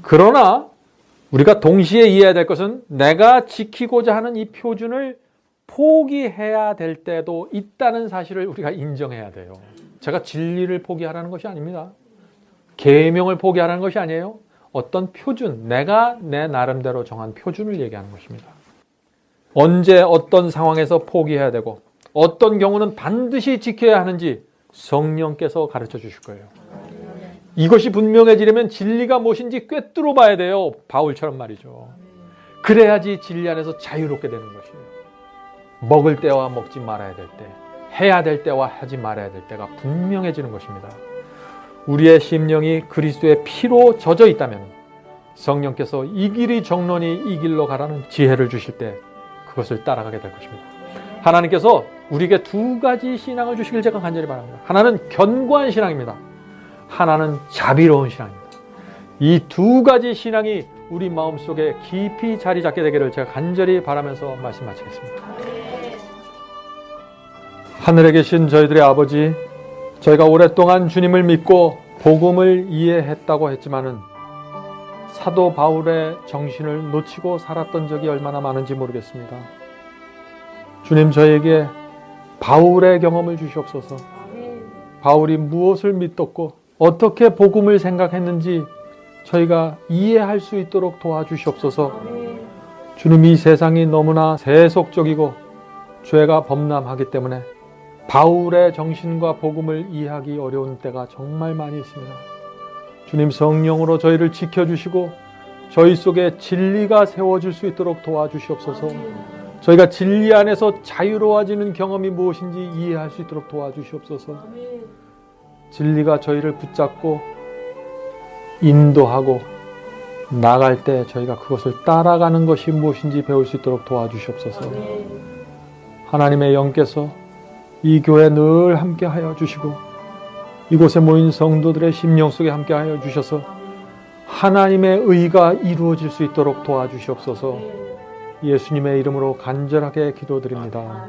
Speaker 1: 그러나 우리가 동시에 이해해야 될 것은 내가 지키고자 하는 이 표준을 포기해야 될 때도 있다는 사실을 우리가 인정해야 돼요. 제가 진리를 포기하라는 것이 아닙니다. 계명을 포기하라는 것이 아니에요. 어떤 표준, 내가 내 나름대로 정한 표준을 얘기하는 것입니다. 언제 어떤 상황에서 포기해야 되고 어떤 경우는 반드시 지켜야 하는지 성령께서 가르쳐 주실 거예요. 이것이 분명해지려면 진리가 무엇인지 꿰뚫어 봐야 돼요. 바울처럼 말이죠. 그래야지 진리 안에서 자유롭게 되는 것이에요. 먹을 때와 먹지 말아야 될 때, 해야 될 때와 하지 말아야 될 때가 분명해지는 것입니다. 우리의 심령이 그리스도의 피로 젖어 있다면 성령께서 이 길이 정론이 이 길로 가라는 지혜를 주실 때 그것을 따라가게 될 것입니다. 하나님께서 우리에게 두 가지 신앙을 주시길 제가 간절히 바랍니다. 하나는 견고한 신앙입니다. 하나는 자비로운 신앙입니다. 이 두 가지 신앙이 우리 마음속에 깊이 자리 잡게 되기를 제가 간절히 바라면서 말씀 마치겠습니다. 하늘에 계신 저희들의 아버지, 저희가 오랫동안 주님을 믿고 복음을 이해했다고 했지만은 사도 바울의 정신을 놓치고 살았던 적이 얼마나 많은지 모르겠습니다. 주님, 저에게 바울의 경험을 주시옵소서. 바울이 무엇을 믿었고 어떻게 복음을 생각했는지 저희가 이해할 수 있도록 도와주시옵소서. 주님, 이 세상이 너무나 세속적이고 죄가 범람하기 때문에 바울의 정신과 복음을 이해하기 어려운 때가 정말 많이 있습니다. 주님, 성령으로 저희를 지켜주시고 저희 속에 진리가 세워질 수 있도록 도와주시옵소서. 저희가 진리 안에서 자유로워지는 경험이 무엇인지 이해할 수 있도록 도와주시옵소서. 진리가 저희를 붙잡고 인도하고 나갈 때 저희가 그것을 따라가는 것이 무엇인지 배울 수 있도록 도와주시옵소서. 하나님의 영께서 이 교회 늘 함께하여 주시고 이곳에 모인 성도들의 심령 속에 함께하여 주셔서 하나님의 의가 이루어질 수 있도록 도와주시옵소서. 예수님의 이름으로 간절하게 기도드립니다.